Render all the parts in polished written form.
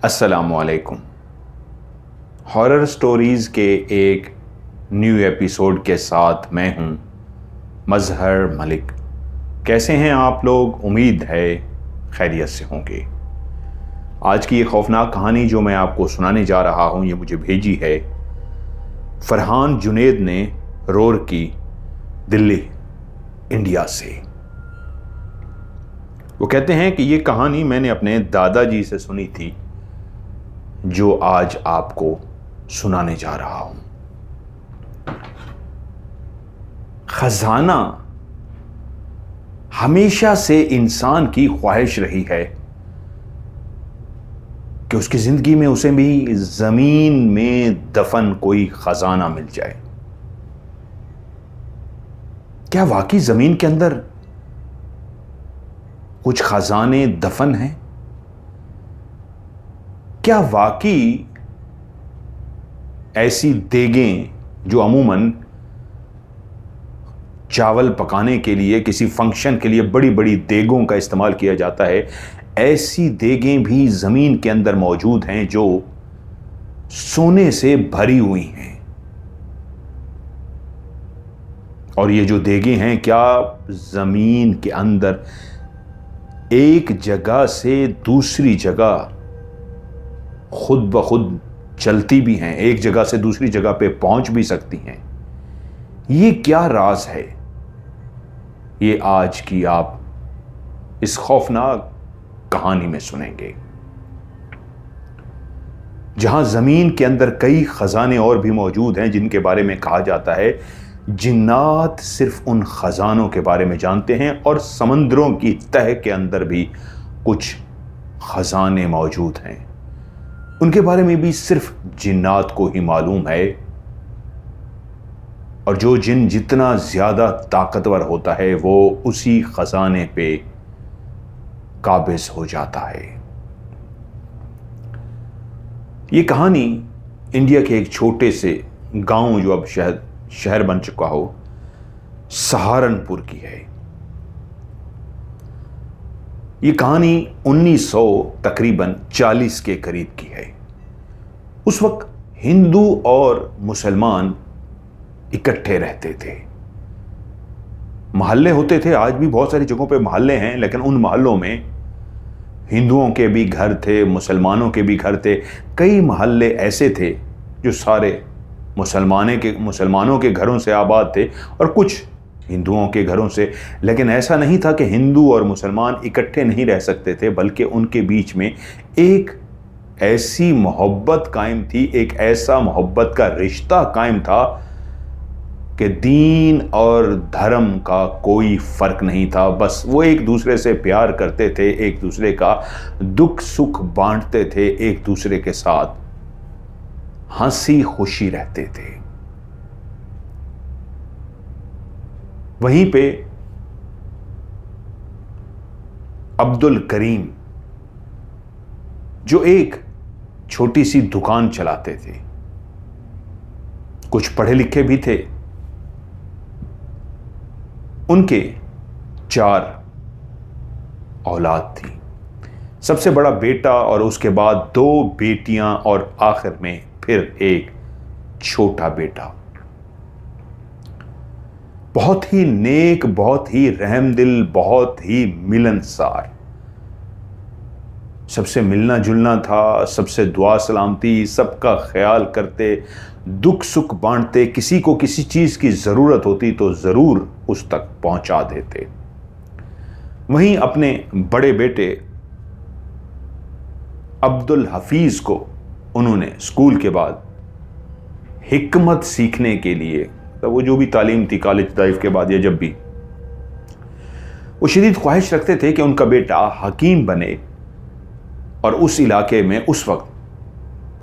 अस्सलामुअलैकुम। Horror stories के एक न्यू एपिसोड के साथ मैं हूं मजहर मलिक। कैसे हैं आप लोग? उम्मीद है खैरियत से होंगे। आज की ये खौफनाक कहानी जो मैं आपको सुनाने जा रहा हूं, ये मुझे भेजी है फरहान जुनेद ने, रोरकी, दिल्ली, इंडिया से। वो कहते हैं कि ये कहानी मैंने अपने दादाजी से सुनी थी, जो आज आपको सुनाने जा रहा हूं। खजाना हमेशा से इंसान की ख्वाहिश रही है कि उसकी जिंदगी में उसे भी जमीन में दफन कोई खजाना मिल जाए। क्या वाकई जमीन के अंदर कुछ खजाने दफन हैं? क्या वाकई ऐसी देगें जो अमूमन चावल पकाने के लिए, किसी फंक्शन के लिए बड़ी बड़ी देगों का इस्तेमाल किया जाता है, ऐसी देगें भी जमीन के अंदर मौजूद हैं जो सोने से भरी हुई हैं? और ये जो देगें हैं, क्या जमीन के अंदर एक जगह से दूसरी जगह खुद ब खुद चलती भी हैं, एक जगह से दूसरी जगह पे पहुंच भी सकती हैं? ये क्या राज है? ये आज की आप इस खौफनाक कहानी में सुनेंगे, जहां जमीन के अंदर कई खजाने और भी मौजूद हैं, जिनके बारे में कहा जाता है जिन्नात सिर्फ उन खजानों के बारे में जानते हैं, और समंदरों की तह के अंदर भी कुछ खजाने मौजूद हैं, उनके बारे में भी सिर्फ जिन्नात को ही मालूम है। और जो जिन जितना ज्यादा ताकतवर होता है, वो उसी खजाने पे काबिज हो जाता है। ये कहानी इंडिया के एक छोटे से गांव, जो अब शहर बन चुका हो, सहारनपुर की है। ये कहानी 1900 तकरीबन 40 के करीब की है। उस वक्त हिंदू और मुसलमान इकट्ठे रहते थे। मोहल्ले होते थे, आज भी बहुत सारी जगहों पे मोहल्ले हैं, लेकिन उन मोहल्लों में हिंदुओं के भी घर थे, मुसलमानों के भी घर थे। कई मोहल्ले ऐसे थे जो सारे मुसलमानों के घरों से आबाद थे और कुछ हिंदुओं के घरों से। लेकिन ऐसा नहीं था कि हिंदू और मुसलमान इकट्ठे नहीं रह सकते थे, बल्कि उनके बीच में एक ऐसी मोहब्बत कायम थी, एक ऐसा मोहब्बत का रिश्ता कायम था कि दीन और धर्म का कोई फर्क नहीं था। बस वो एक दूसरे से प्यार करते थे, एक दूसरे का दुख सुख बांटते थे, एक दूसरे के साथ हंसी खुशी रहते थे। वहीं पे अब्दुल करीम, जो एक छोटी सी दुकान चलाते थे, कुछ पढ़े लिखे भी थे। उनके 4 औलाद थी। सबसे बड़ा बेटा और उसके बाद 2 बेटियां और आखिर में फिर एक छोटा बेटा। बहुत ही नेक, बहुत ही रहमदिल, बहुत ही मिलनसार। सबसे मिलना जुलना था, सबसे दुआ सलामती, सबका ख्याल करते, दुख सुख बांटते। किसी को किसी चीज की जरूरत होती तो जरूर उस तक पहुंचा देते। वहीं अपने बड़े बेटे अब्दुल हफीज को उन्होंने स्कूल के बाद हिकमत सीखने के लिए, तो वो जो भी तालीम थी कॉलेज लाइफ के बाद या जब भी, वो शदीद ख्वाहिश रखते थे कि उनका बेटा हकीम बने। और उस इलाके में उस वक्त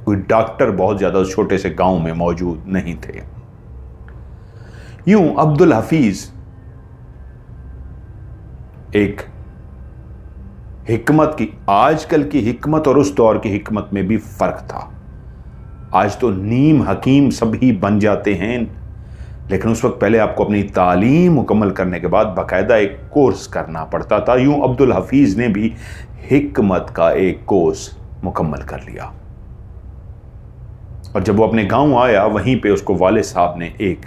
कोई डॉक्टर बहुत ज्यादा उस छोटे से गांव में मौजूद नहीं थे। यूं अब्दुल हफीज एक हिकमत की, आजकल की हिकमत और उस दौर की हिकमत में भी फर्क था। आज तो नीम हकीम सभी बन जाते हैं, लेकिन उस वक्त पहले आपको अपनी तालीम मुकम्मल करने के बाद बाकायदा एक कोर्स करना पड़ता था। यूं अब्दुल हफीज ने भी हिकमत का एक कोर्स मुकम्मल कर लिया। और जब वो अपने गांव आया, वहीं पे उसको वाले साहब ने एक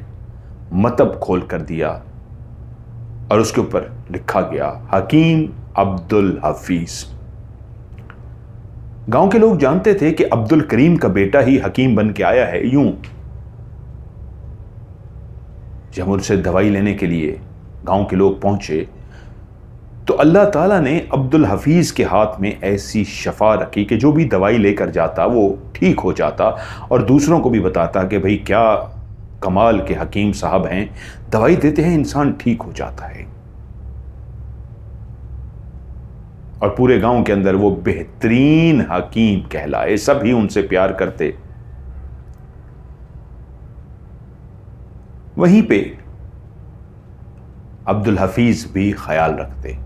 मतब खोल कर दिया और उसके ऊपर लिखा गया हकीम अब्दुल हफीज। गांव के लोग जानते थे कि अब्दुल करीम का बेटा ही हकीम बन के आया है। यूं जब उनसे दवाई लेने के लिए गांव के लोग पहुंचे तो अल्लाह ताला ने अब्दुल हफीज के हाथ में ऐसी शफा रखी कि जो भी दवाई लेकर जाता वो ठीक हो जाता और दूसरों को भी बताता कि भाई क्या कमाल के हकीम साहब हैं, दवाई देते हैं इंसान ठीक हो जाता है। और पूरे गांव के अंदर वो बेहतरीन हकीम कहलाए, सभी उनसे प्यार करते। वहीं पे अब्दुल हफीज भी ख्याल रखते।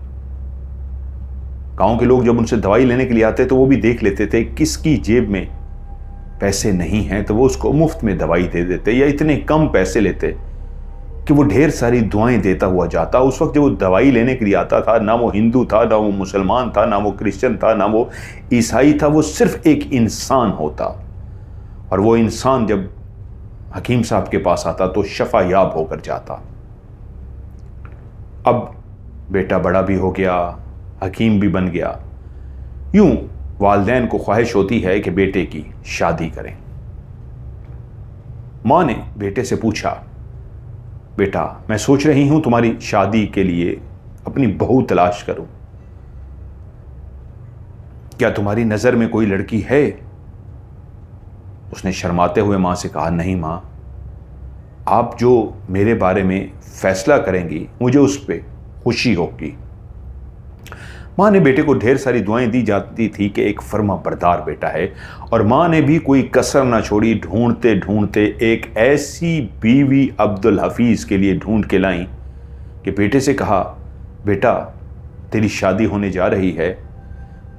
गांव के लोग जब उनसे दवाई लेने के लिए आते तो वो भी देख लेते थे किसकी जेब में पैसे नहीं हैं, तो वो उसको मुफ्त में दवाई दे देते या इतने कम पैसे लेते कि वो ढेर सारी दुआएं देता हुआ जाता। उस वक्त जब वो दवाई लेने के लिए आता था, ना वो हिंदू था, ना वो मुसलमान था, ना वो क्रिश्चियन था, ना वो ईसाई था, वो सिर्फ एक इंसान होता। और वो इंसान जब हकीम साहब के पास आता तो शफा याब होकर जाता। अब बेटा बड़ा भी हो गया, हकीम भी बन गया। यूं वालिदैन को ख्वाहिश होती है कि बेटे की शादी करें। मां ने बेटे से पूछा, बेटा मैं सोच रही हूं तुम्हारी शादी के लिए अपनी बहू तलाश करूं, क्या तुम्हारी नजर में कोई लड़की है? उसने शर्माते हुए मां से कहा, नहीं मां, आप जो मेरे बारे में फैसला करेंगी मुझे उस पर खुशी होगी। मां ने बेटे को ढेर सारी दुआएं दी जाती थी कि एक फर्मा बरदार बेटा है, और मां ने भी कोई कसर ना छोड़ी। ढूंढते ढूंढते एक ऐसी बीवी अब्दुल हफीज के लिए ढूंढ के लाई कि बेटे से कहा, बेटा तेरी शादी होने जा रही है,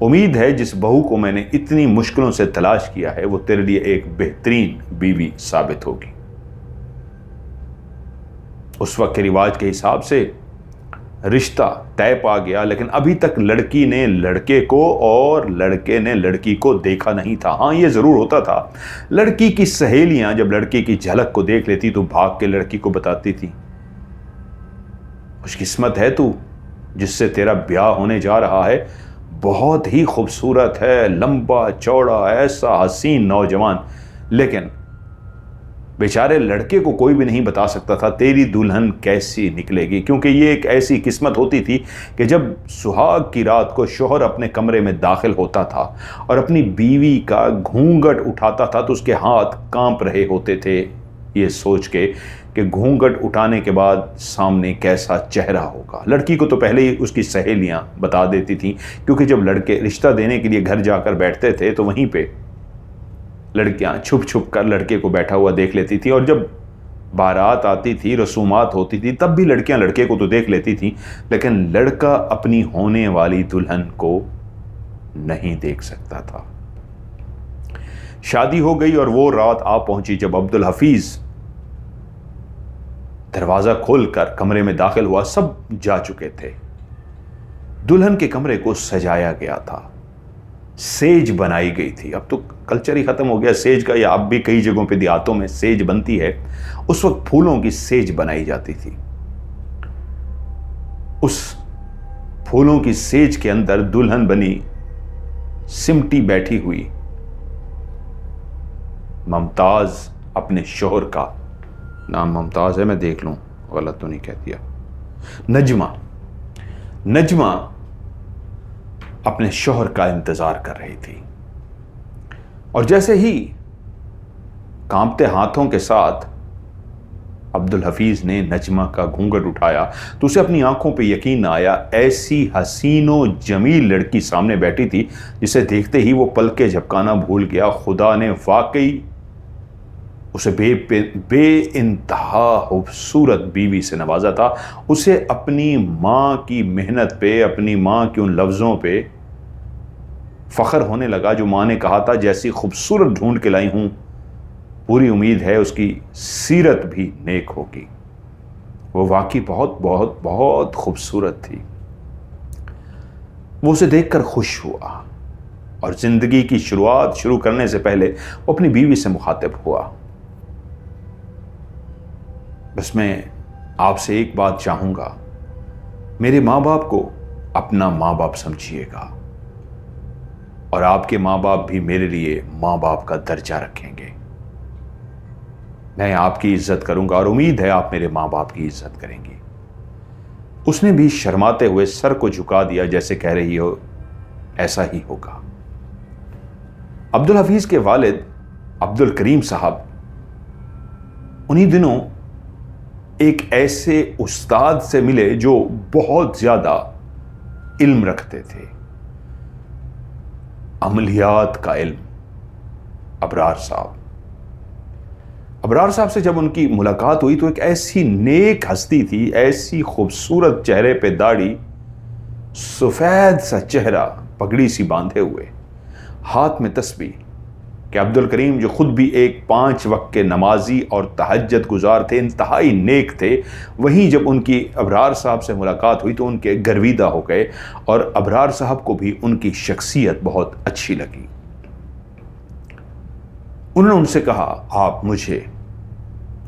उम्मीद है जिस बहू को मैंने इतनी मुश्किलों से तलाश किया है वो तेरे लिए एक बेहतरीन बीवी साबित होगी। उस वक्त के रिवाज के हिसाब से रिश्ता तय पा गया, लेकिन अभी तक लड़की ने लड़के को और लड़के ने लड़की को देखा नहीं था। हाँ, ये जरूर होता था, लड़की की सहेलियां जब लड़के की झलक को देख लेती तो भाग के लड़की को बताती थी, खुशकिस्मत है तू जिससे तेरा ब्याह होने जा रहा है, बहुत ही खूबसूरत है, लंबा चौड़ा, ऐसा हसीन नौजवान। लेकिन बेचारे लड़के को कोई भी नहीं बता सकता था तेरी दुल्हन कैसी निकलेगी, क्योंकि ये एक ऐसी किस्मत होती थी कि जब सुहाग की रात को शौहर अपने कमरे में दाखिल होता था और अपनी बीवी का घूंघट उठाता था तो उसके हाथ कांप रहे होते थे, ये सोच के कि घूंघट उठाने के बाद सामने कैसा चेहरा होगा। लड़की को तो पहले ही उसकी सहेलियां बता देती थीं, क्योंकि जब लड़के रिश्ता देने के लिए घर जाकर बैठते थे तो वहीं पे लड़कियां छुप छुप कर लड़के को बैठा हुआ देख लेती थी, और जब बारात आती थी, रसूमात होती थी, तब भी लड़कियां लड़के को तो देख लेती थीं, लेकिन लड़का अपनी होने वाली दुल्हन को नहीं देख सकता था। शादी हो गई और वो रात आ पहुंची जब अब्दुल हफीज दरवाजा खोलकर कमरे में दाखिल हुआ। सब जा चुके थे, दुल्हन के कमरे को सजाया गया था, सेज बनाई गई थी। अब तो कल्चर ही खत्म हो गया सेज का, या अब भी कई जगहों पे देहातों में सेज बनती है। उस वक्त फूलों की सेज बनाई जाती थी। उस फूलों की सेज के अंदर दुल्हन बनी सिमटी बैठी हुई मुमताज, अपने शौहर का नाम मुमताज है, मैं देख लूं गलत तो नहीं कह दिया, नजमा अपने शौहर का इंतजार कर रही थी। और जैसे ही कांपते हाथों के साथ अब्दुल हफीज ने नजमा का घूंघट उठाया तो उसे अपनी आंखों पे यकीन आया। ऐसी हसीनो जमील लड़की सामने बैठी थी जिसे देखते ही वो पलके झपकाना भूल गया। खुदा ने वाकई उसे बेइंतहा खूबसूरत बीवी से नवाजा था। उसे अपनी माँ की मेहनत पे, अपनी माँ के उन लफ्ज़ों पे फ़ख्र होने लगा जो माँ ने कहा था, जैसी खूबसूरत ढूंढ के लाई हूँ, पूरी उम्मीद है उसकी सीरत भी नेक होगी। वो वाकई बहुत बहुत बहुत खूबसूरत थी। वो उसे देखकर खुश हुआ और ज़िंदगी की शुरुआत शुरू करने से पहले वो अपनी बीवी से मुखातिब हुआ। बस मैं आपसे एक बात चाहूँगा, मेरे माँ बाप को अपना माँ बाप समझिएगा और आपके माँ बाप भी मेरे लिए माँ बाप का दर्जा रखेंगे। मैं आपकी इज्जत करूंगा और उम्मीद है आप मेरे माँ बाप की इज्जत करेंगी। उसने भी शर्माते हुए सर को झुका दिया, जैसे कह रही हो ऐसा ही होगा। अब्दुल हफीज के वालिद अब्दुल करीम साहब उन्हीं दिनों एक ऐसे उस्ताद से मिले जो बहुत ज्यादा इल्म रखते थे, अमलियात का इल्म। अबरार साहब से जब उनकी मुलाकात हुई तो एक ऐसी नेक हस्ती थी, ऐसी खूबसूरत चेहरे पे दाढ़ी, सफेद सा चेहरा, पगड़ी सी बांधे हुए, हाथ में तस्बीह, कि अब्दुल करीम जो खुद भी एक 5 वक्त के नमाजी और तहज्जुद गुजार थे, इंतहाई नेक थे, वहीं जब उनकी अबरार साहब से मुलाकात हुई तो उनके गर्विदा हो गए और अबरार साहब को भी उनकी शख्सियत बहुत अच्छी लगी। उन्होंने उनसे कहा, आप मुझे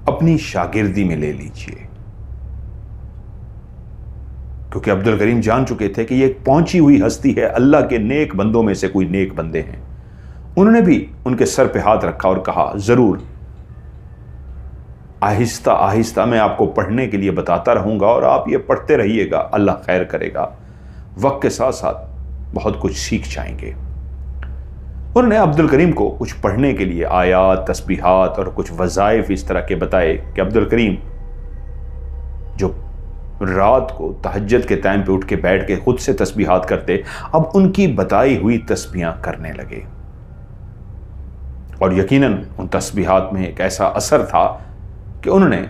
अपनी शागिर्दी में ले लीजिए, क्योंकि अब्दुल करीम जान चुके थे कि ये एक पहुंची हुई हस्ती है, अल्लाह के नेक बंदों में से कोई नेक बंदे हैं। उन्होंने भी उनके सर पे हाथ रखा और कहा, जरूर, आहिस्ता आहिस्ता मैं आपको पढ़ने के लिए बताता रहूंगा और आप ये पढ़ते रहिएगा, अल्लाह खैर करेगा, वक्त के साथ साथ बहुत कुछ सीख जाएंगे। उन्होंने अब्दुल करीम को कुछ पढ़ने के लिए आयात, तस्बीहात और कुछ वज़ाइफ इस तरह के बताए कि अब्दुल करीम जो रात को तहज्जुद के टाइम पे उठ के बैठ के खुद से तस्बीहात करते, अब उनकी बताई हुई तस्बीहां करने लगे। और यकीनन उन तस्बीहात में एक ऐसा असर था कि उन्होंने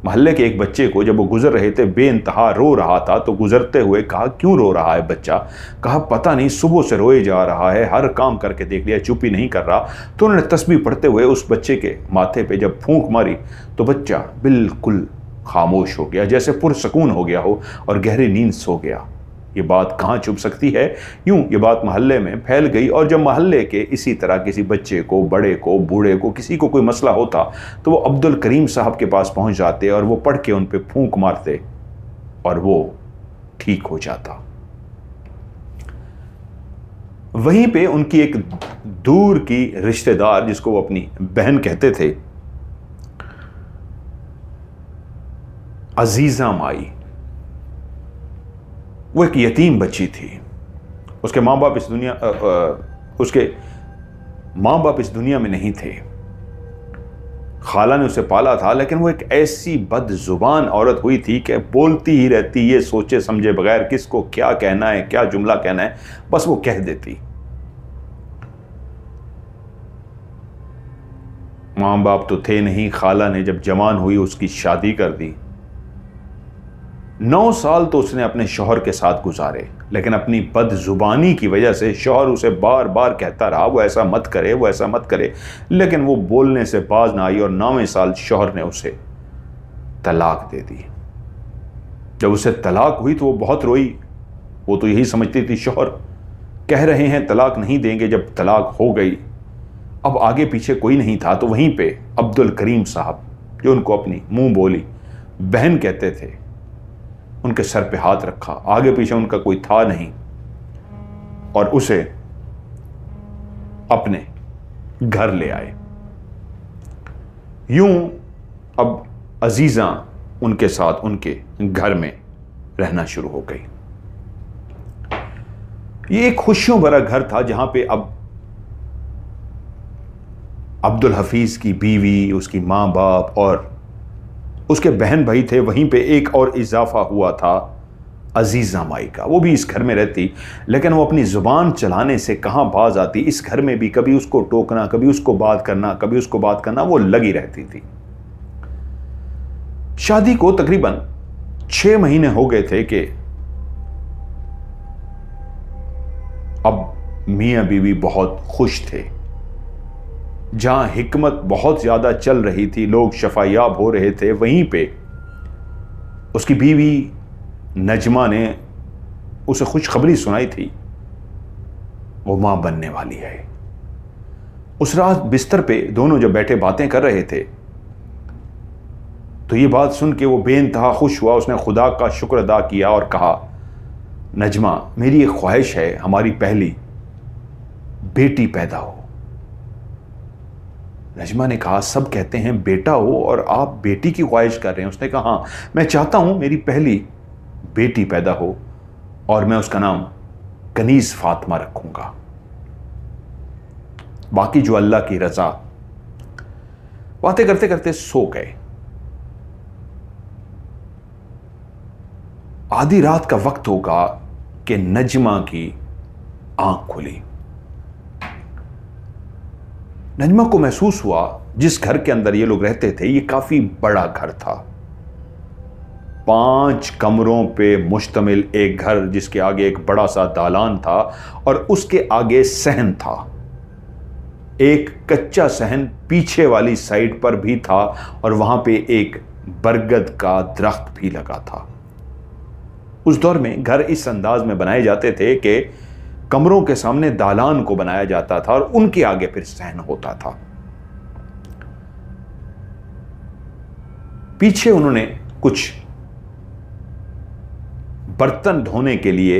मोहल्ले के एक बच्चे को, जब वो गुजर रहे थे, बेइंतहा रो रहा था, तो गुजरते हुए कहा, क्यों रो रहा है बच्चा? कहा, पता नहीं, सुबह से रोए जा रहा है, हर काम करके देख लिया, चुप ही नहीं कर रहा। तो उन्होंने तस्बीह पढ़ते हुए उस बच्चे के माथे पे जब फूंक मारी तो बच्चा बिल्कुल खामोश हो गया, जैसे पुरसकून हो गया हो और गहरी नींद सो गया। ये बात कहाँ छुप सकती है? यूं ये बात मोहल्ले में फैल गई और जब मोहल्ले के इसी तरह किसी बच्चे को, बड़े को, बूढ़े को, किसी को कोई मसला होता तो वो अब्दुल करीम साहब के पास पहुंच जाते और वो पढ़ के उन पे फूंक मारते और वो ठीक हो जाता। वहीं पे उनकी एक दूर की रिश्तेदार, जिसको वो अपनी बहन कहते थे, अजीजा माई, वो एक यतीम बच्ची थी। उसके माँ बाप इस दुनिया में नहीं थे। खाला ने उसे पाला था, लेकिन वो एक ऐसी बदजुबान औरत हुई थी कि बोलती ही रहती, ये सोचे समझे बगैर किसको क्या कहना है, क्या जुमला कहना है, बस वो कह देती। माँ बाप तो थे नहीं। खाला ने जब जवान हुई उसकी शादी कर दी। 9 साल तो उसने अपने शौहर के साथ गुजारे, लेकिन अपनी बदजुबानी की वजह से शौहर उसे बार बार कहता रहा, वो ऐसा मत करे, वो ऐसा मत करे, लेकिन वो बोलने से बाज ना आई और 9वें साल शौहर ने उसे तलाक दे दी। जब उसे तलाक हुई तो वो बहुत रोई। वो तो यही समझती थी शौहर कह रहे हैं तलाक नहीं देंगे। जब तलाक हो गई, अब आगे पीछे कोई नहीं था, तो वहीं पे अब्दुल करीम साहब, जो उनको अपनी मुंह बोली बहन कहते थे, उनके सर पे हाथ रखा। आगे पीछे उनका कोई था नहीं और उसे अपने घर ले आए। यूं अब अजीजा उनके साथ उनके घर में रहना शुरू हो गई। ये एक खुशियों भरा घर था जहां पे अब अब्दुल हफीज की बीवी, उसकी माँ बाप और उसके बहन भाई थे। वहीं पे एक और इजाफा हुआ था अजीजा माई का। वो भी इस घर में रहती, लेकिन वो अपनी जुबान चलाने से कहाँ बाज आती। इस घर में भी कभी उसको टोकना, कभी उसको बात करना, कभी उसको बात करना, वो लगी रहती थी। शादी को तकरीबन 6 महीने हो गए थे कि अब मियां बीवी बहुत खुश थे। जहां हिकमत बहुत ज्यादा चल रही थी, लोग शफायाब हो रहे थे, वहीं पे उसकी बीवी नजमा ने उसे खुशखबरी सुनाई थी वो मां बनने वाली है। उस रात बिस्तर पे दोनों जब बैठे बातें कर रहे थे तो ये बात सुन के वो बेइंतहा खुश हुआ। उसने खुदा का शुक्र अदा किया और कहा, नजमा, मेरी एक ख्वाहिश है हमारी पहली बेटी पैदा हो। नजमा ने कहा, सब कहते हैं बेटा हो और आप बेटी की ख्वाहिश कर रहे हैं। उसने कहा, हाँ, मैं चाहता हूं मेरी पहली बेटी पैदा हो और मैं उसका नाम कनीज फातिमा रखूंगा, बाकी जो अल्लाह की रजा। बातें करते करते सो गए। आधी रात का वक्त होगा कि नजमा की आंख खुली। नजमा को महसूस हुआ जिस घर के अंदर ये लोग रहते थे ये काफी बड़ा घर था। 5 कमरों पे मुश्तमिल एक घर, जिसके आगे एक बड़ा सा दालान था और उसके आगे सहन था। एक कच्चा सहन पीछे वाली साइड पर भी था और वहां पे एक बरगद का दरख्त भी लगा था। उस दौर में घर इस अंदाज में बनाए जाते थे कि कमरों के सामने दालान को बनाया जाता था और उनके आगे फिर सहन होता था। पीछे उन्होंने कुछ बर्तन धोने के लिए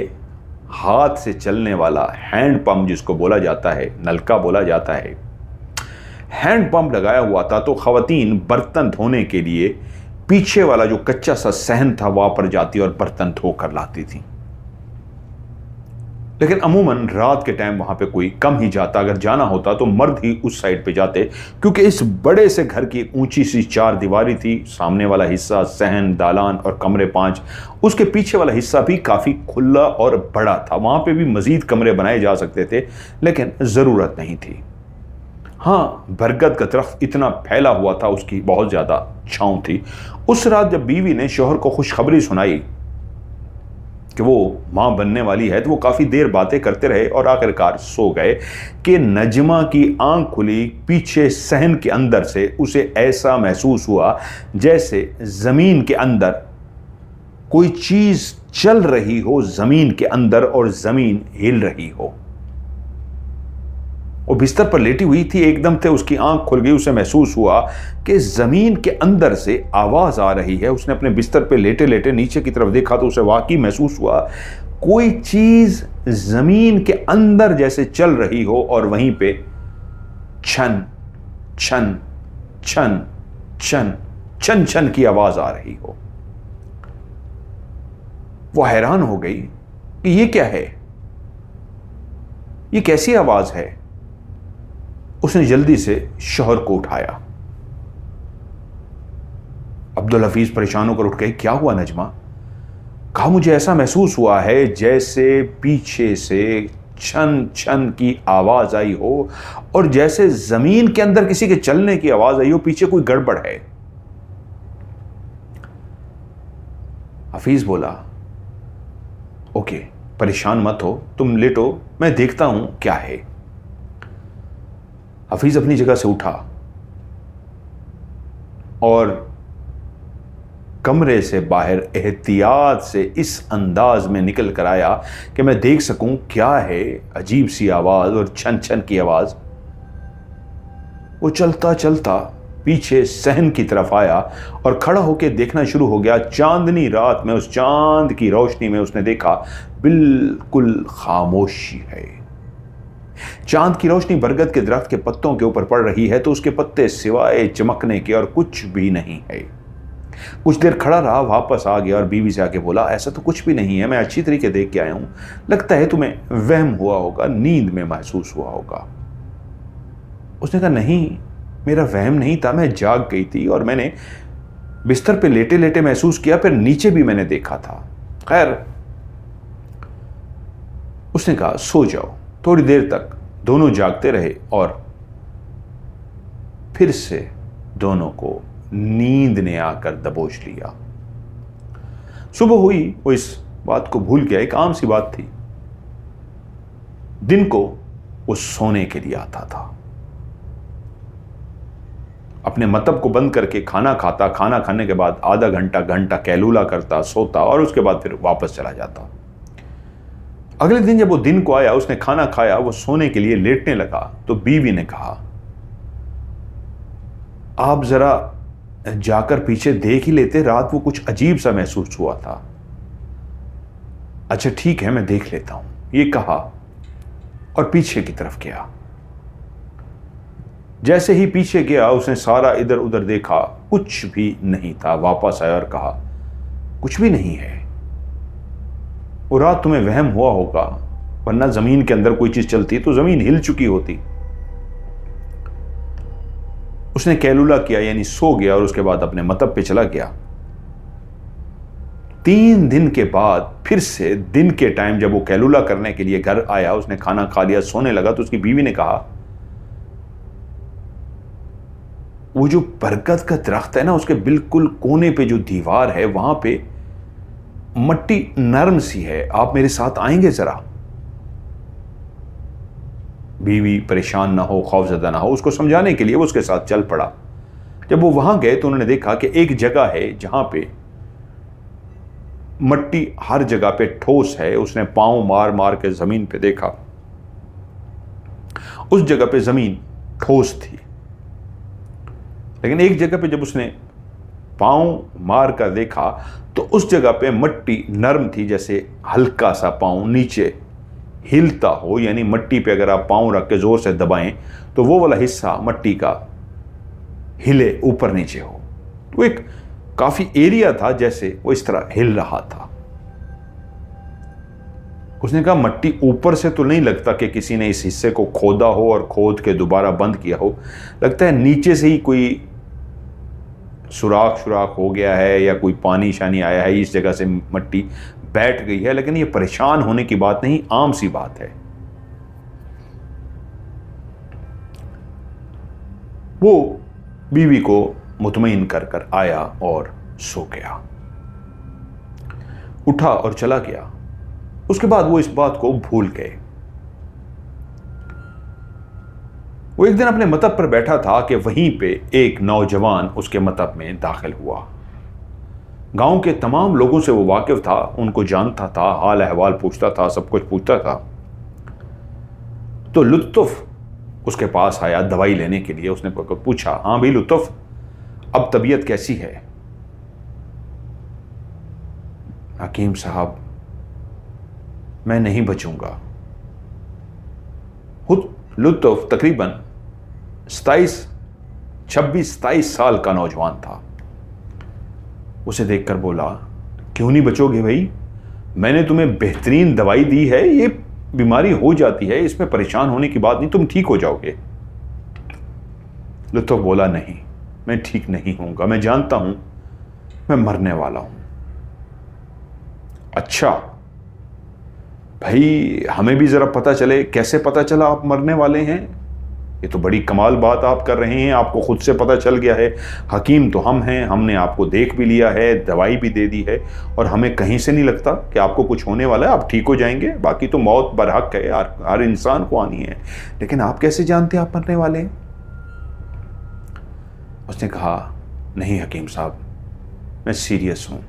हाथ से चलने वाला हैंड पंप, जिसको बोला जाता है, नलका बोला जाता है, हैंड पंप लगाया हुआ था। तो खवातीन बर्तन धोने के लिए पीछे वाला जो कच्चा सा सहन था वहां पर जाती और बर्तन धो कर लाती थी। लेकिन अमूमन रात के टाइम वहां पे कोई कम ही जाता। अगर जाना होता तो मर्द ही उस साइड पे जाते, क्योंकि इस बड़े से घर की ऊंची सी 4 दीवारी थी। सामने वाला हिस्सा सहन, दालान और कमरे 5, उसके पीछे वाला हिस्सा भी काफी खुला और बड़ा था। वहां पे भी मजीद कमरे बनाए जा सकते थे, लेकिन जरूरत नहीं थी। हाँ, बरगद का दरख्त इतना फैला हुआ था, उसकी बहुत ज्यादा छांव थी। उस रात जब बीवी ने शौहर को खुशखबरी सुनाई कि वो मां बनने वाली है, तो वो काफी देर बातें करते रहे और आखिरकार सो गए कि नजमा की आंख खुली। पीछे सहन के अंदर से उसे ऐसा महसूस हुआ जैसे जमीन के अंदर कोई चीज चल रही हो, जमीन के अंदर, और जमीन हिल रही हो। वो बिस्तर पर लेटी हुई थी, एकदम से उसकी आंख खुल गई। उसे महसूस हुआ कि जमीन के अंदर से आवाज आ रही है। उसने अपने बिस्तर पे लेटे लेटे नीचे की तरफ देखा तो उसे वाकई महसूस हुआ कोई चीज जमीन के अंदर जैसे चल रही हो और वहीं पे छन छन छन छन छन छन की आवाज आ रही हो। वो हैरान हो गई कि ये क्या है, ये कैसी आवाज है। उसने जल्दी से शौहर को उठाया। अब्दुल हफीज परेशान होकर उठ गए। क्या हुआ नजमा? कहा, मुझे ऐसा महसूस हुआ है जैसे पीछे से छन छन की आवाज आई हो और जैसे जमीन के अंदर किसी के चलने की आवाज आई हो, पीछे कोई गड़बड़ है। हफीज बोला, ओके, परेशान मत हो, तुम लेटो, मैं देखता हूं क्या है। हफीज अपनी जगह से उठा और कमरे से बाहर एहतियात से इस अंदाज में निकल कर आया कि मैं देख सकूं क्या है। अजीब सी आवाज और छन छन की आवाज। वो चलता चलता पीछे सहन की तरफ आया और खड़ा होकर देखना शुरू हो गया। चांदनी रात में, उस चांद की रोशनी में उसने देखा बिल्कुल खामोशी है। चांद की रोशनी बरगद के दरख्त के पत्तों के ऊपर पड़ रही है तो उसके पत्ते सिवाय चमकने के और कुछ भी नहीं है। कुछ देर खड़ा रहा, वापस आ गया और बीवी से आके बोला, ऐसा तो कुछ भी नहीं है, मैं अच्छी तरीके देख के आया हूं, लगता है तुम्हें वहम हुआ होगा, नींद में महसूस हुआ होगा। उसने कहा, नहीं, मेरा वहम नहीं था, मैं जाग गई थी और मैंने बिस्तर पे लेटे लेटे महसूस किया, फिर नीचे भी मैंने देखा था। खैर, उसने कहा, सो जाओ। थोड़ी देर तक दोनों जागते रहे और फिर से दोनों को नींद ने आकर दबोच लिया। सुबह हुई, वो इस बात को भूल गया। एक आम सी बात थी। दिन को वो सोने के लिए आता था, अपने मतब को बंद करके खाना खाता, खाना खाने के बाद आधा घंटा घंटा कैलूला करता, सोता और उसके बाद फिर वापस चला जाता। अगले दिन जब वो दिन को आया, उसने खाना खाया, वो सोने के लिए लेटने लगा, तो बीवी ने कहा, आप जरा जाकर पीछे देख ही लेते, रात वो कुछ अजीब सा महसूस हुआ था। अच्छा ठीक है, मैं देख लेता हूं, ये कहा और पीछे की तरफ गया। जैसे ही पीछे गया, उसने सारा इधर उधर देखा, कुछ भी नहीं था। वापस आया और कहा, कुछ भी नहीं है। वो रात तुम्हें वहम हुआ होगा, वरना जमीन के अंदर कोई चीज चलती तो जमीन हिल चुकी होती। उसने कैलुला किया, यानी सो गया, और उसके बाद अपने मतब पे चला गया। 3 दिन के बाद फिर से दिन के टाइम जब वो कैलुला करने के लिए घर आया, उसने खाना खा लिया, सोने लगा, तो उसकी बीवी ने कहा, वो जो बरगद का दरख्त है ना, उसके बिल्कुल कोने पे जो दीवार है, वहां पे मट्टी नरम सी है, आप मेरे साथ आएंगे जरा। बीवी परेशान ना हो, खौफजदा ना हो, उसको समझाने के लिए वो उसके साथ चल पड़ा। जब वो वहां गए तो उन्होंने देखा कि एक जगह है जहां पे मट्टी हर जगह पे ठोस है। उसने पांव मार मार के जमीन पे देखा, उस जगह पे जमीन ठोस थी, लेकिन एक जगह पे जब उसने पांव मार कर देखा तो उस जगह पे मट्टी नरम थी, जैसे हल्का सा पांव नीचे हिलता हो, यानी मट्टी पे अगर आप पांव रख के जोर से दबाएं तो वो वाला हिस्सा मट्टी का हिले, ऊपर नीचे हो। तो एक काफी एरिया था जैसे वो इस तरह हिल रहा था। उसने कहा, मट्टी ऊपर से तो नहीं लगता कि किसी ने इस हिस्से को खोदा हो और खोद के दोबारा बंद किया हो, लगता है नीचे से ही कोई सुराख हो गया है, या कोई पानी शानी आया है, इस जगह से मट्टी बैठ गई है। लेकिन ये परेशान होने की बात नहीं, आम सी बात है। वो बीवी को मुतमईन कर कर आया और सो गया, उठा और चला गया। उसके बाद वो इस बात को भूल गए। वो एक दिन अपने मतब पर बैठा था कि वहीं पे एक नौजवान उसके मतब में दाखिल हुआ। गांव के तमाम लोगों से वो वाकिफ था, उनको जानता था, हाल अहवाल पूछता था, सब कुछ पूछता था। तो लुत्फ उसके पास आया दवाई लेने के लिए। उसने पूछा, हाँ भाई लुत्फ, अब तबीयत कैसी है? हकीम साहब, मैं नहीं बचूंगा। लुत्फ तकरीबन 26-27 साल का नौजवान था। उसे देखकर बोला, क्यों नहीं बचोगे भाई? मैंने तुम्हें बेहतरीन दवाई दी है, ये बीमारी हो जाती है, इसमें परेशान होने की बात नहीं, तुम ठीक हो जाओगे। लुत्फ बोला, नहीं, मैं ठीक नहीं होऊंगा, मैं जानता हूं मैं मरने वाला हूं। अच्छा भाई, हमें भी जरा पता चले, कैसे पता चला आप मरने वाले हैं? ये तो बड़ी कमाल बात आप कर रहे हैं, आपको खुद से पता चल गया है। हकीम तो हम हैं, हमने आपको देख भी लिया है, दवाई भी दे दी है, और हमें कहीं से नहीं लगता कि आपको कुछ होने वाला है, आप ठीक हो जाएंगे। बाकी तो मौत बरहक है, हर इंसान को आनी है, लेकिन आप कैसे जानते हैं आप मरने वाले हैं? उसने कहा, नहीं हकीम साहब, मैं सीरियस हूं।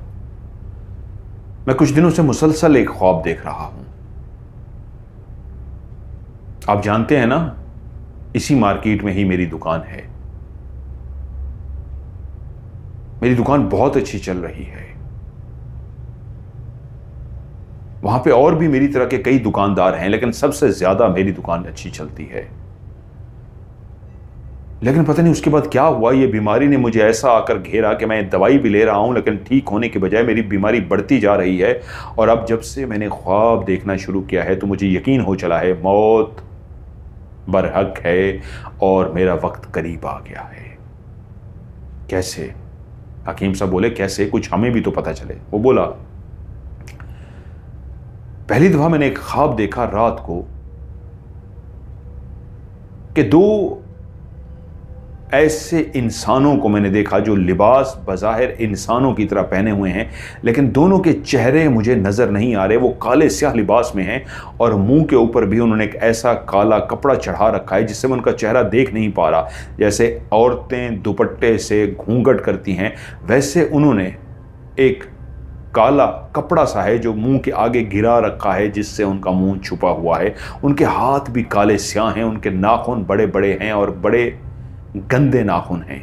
मैं कुछ दिनों से मुसलसल एक ख्वाब देख रहा हूं। आप जानते हैं ना, इसी मार्केट में ही मेरी दुकान है। मेरी दुकान बहुत अच्छी चल रही है। वहां पे और भी मेरी तरह के कई दुकानदार हैं, लेकिन सबसे ज्यादा मेरी दुकान अच्छी चलती है। लेकिन पता नहीं उसके बाद क्या हुआ, ये बीमारी ने मुझे ऐसा आकर घेरा कि मैं दवाई भी ले रहा हूं, लेकिन ठीक होने के बजाय मेरी बीमारी बढ़ती जा रही है। और अब जब से मैंने ख्वाब देखना शुरू किया है तो मुझे यकीन हो चला है मौत बरहक है और मेरा वक्त करीब आ गया है। कैसे? हकीम साहब बोले, कैसे? कुछ हमें भी तो पता चले। वो बोला, पहली दफा मैंने एक ख्वाब देखा रात को कि 2 ऐसे इंसानों को मैंने देखा जो लिबास बज़ाहिर इंसानों की तरह पहने हुए हैं, लेकिन दोनों के चेहरे मुझे नज़र नहीं आ रहे। वो काले स्याह लिबास में हैं और मुंह के ऊपर भी उन्होंने एक ऐसा काला कपड़ा चढ़ा रखा है जिससे मैं उनका चेहरा देख नहीं पा रहा। जैसे औरतें दुपट्टे से घूंघट करती हैं, वैसे उन्होंने एक काला कपड़ा सा है जो मुंह के आगे गिरा रखा है, जिससे उनका मुंह छुपा हुआ है। उनके हाथ भी काले स्याह हैं, उनके नाखून बड़े बड़े हैं और बड़े गंदे नाखून हैं।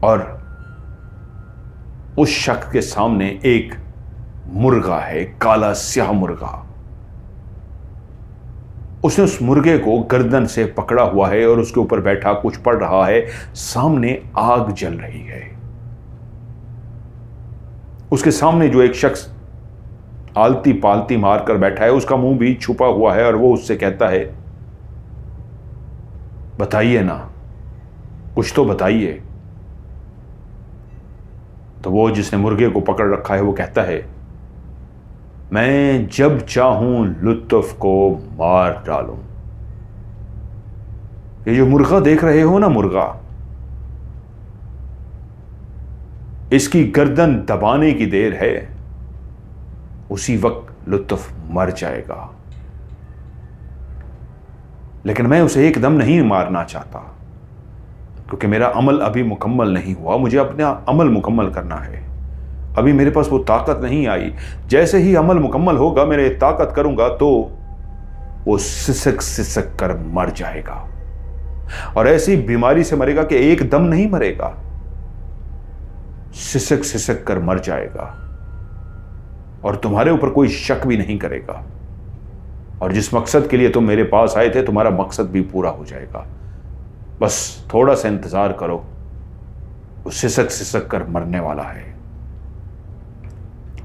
और उस शख्स के सामने एक मुर्गा है, काला स्याह मुर्गा। उसने उस मुर्गे को गर्दन से पकड़ा हुआ है और उसके ऊपर बैठा कुछ पढ़ रहा है। सामने आग जल रही है। उसके सामने जो एक शख्स आलती पालती मारकर बैठा है, उसका मुंह भी छुपा हुआ है और वो उससे कहता है, बताइए ना, कुछ तो बताइए। तो वो जिसने मुर्गे को पकड़ रखा है वो कहता है, मैं जब चाहूं लुत्फ को मार डालूं। ये जो मुर्गा देख रहे हो ना, मुर्गा, इसकी गर्दन दबाने की देर है, उसी वक्त लुत्फ मर जाएगा। लेकिन मैं उसे एकदम नहीं मारना चाहता, क्योंकि मेरा अमल अभी मुकम्मल नहीं हुआ। मुझे अपना अमल मुकम्मल करना है। अभी मेरे पास वो ताकत नहीं आई। जैसे ही अमल मुकम्मल होगा, मेरे ताकत करूंगा तो वो सिसक सिसक कर मर जाएगा। और ऐसी बीमारी से मरेगा कि एकदम नहीं मरेगा, सिसक सिसक कर मर जाएगा। और तुम्हारे ऊपर कोई शक भी नहीं करेगा। और जिस मकसद के लिए तुम मेरे पास आए थे, तुम्हारा मकसद भी पूरा हो जाएगा। बस थोड़ा सा इंतजार करो, वो सिसक सिसक कर मरने वाला है।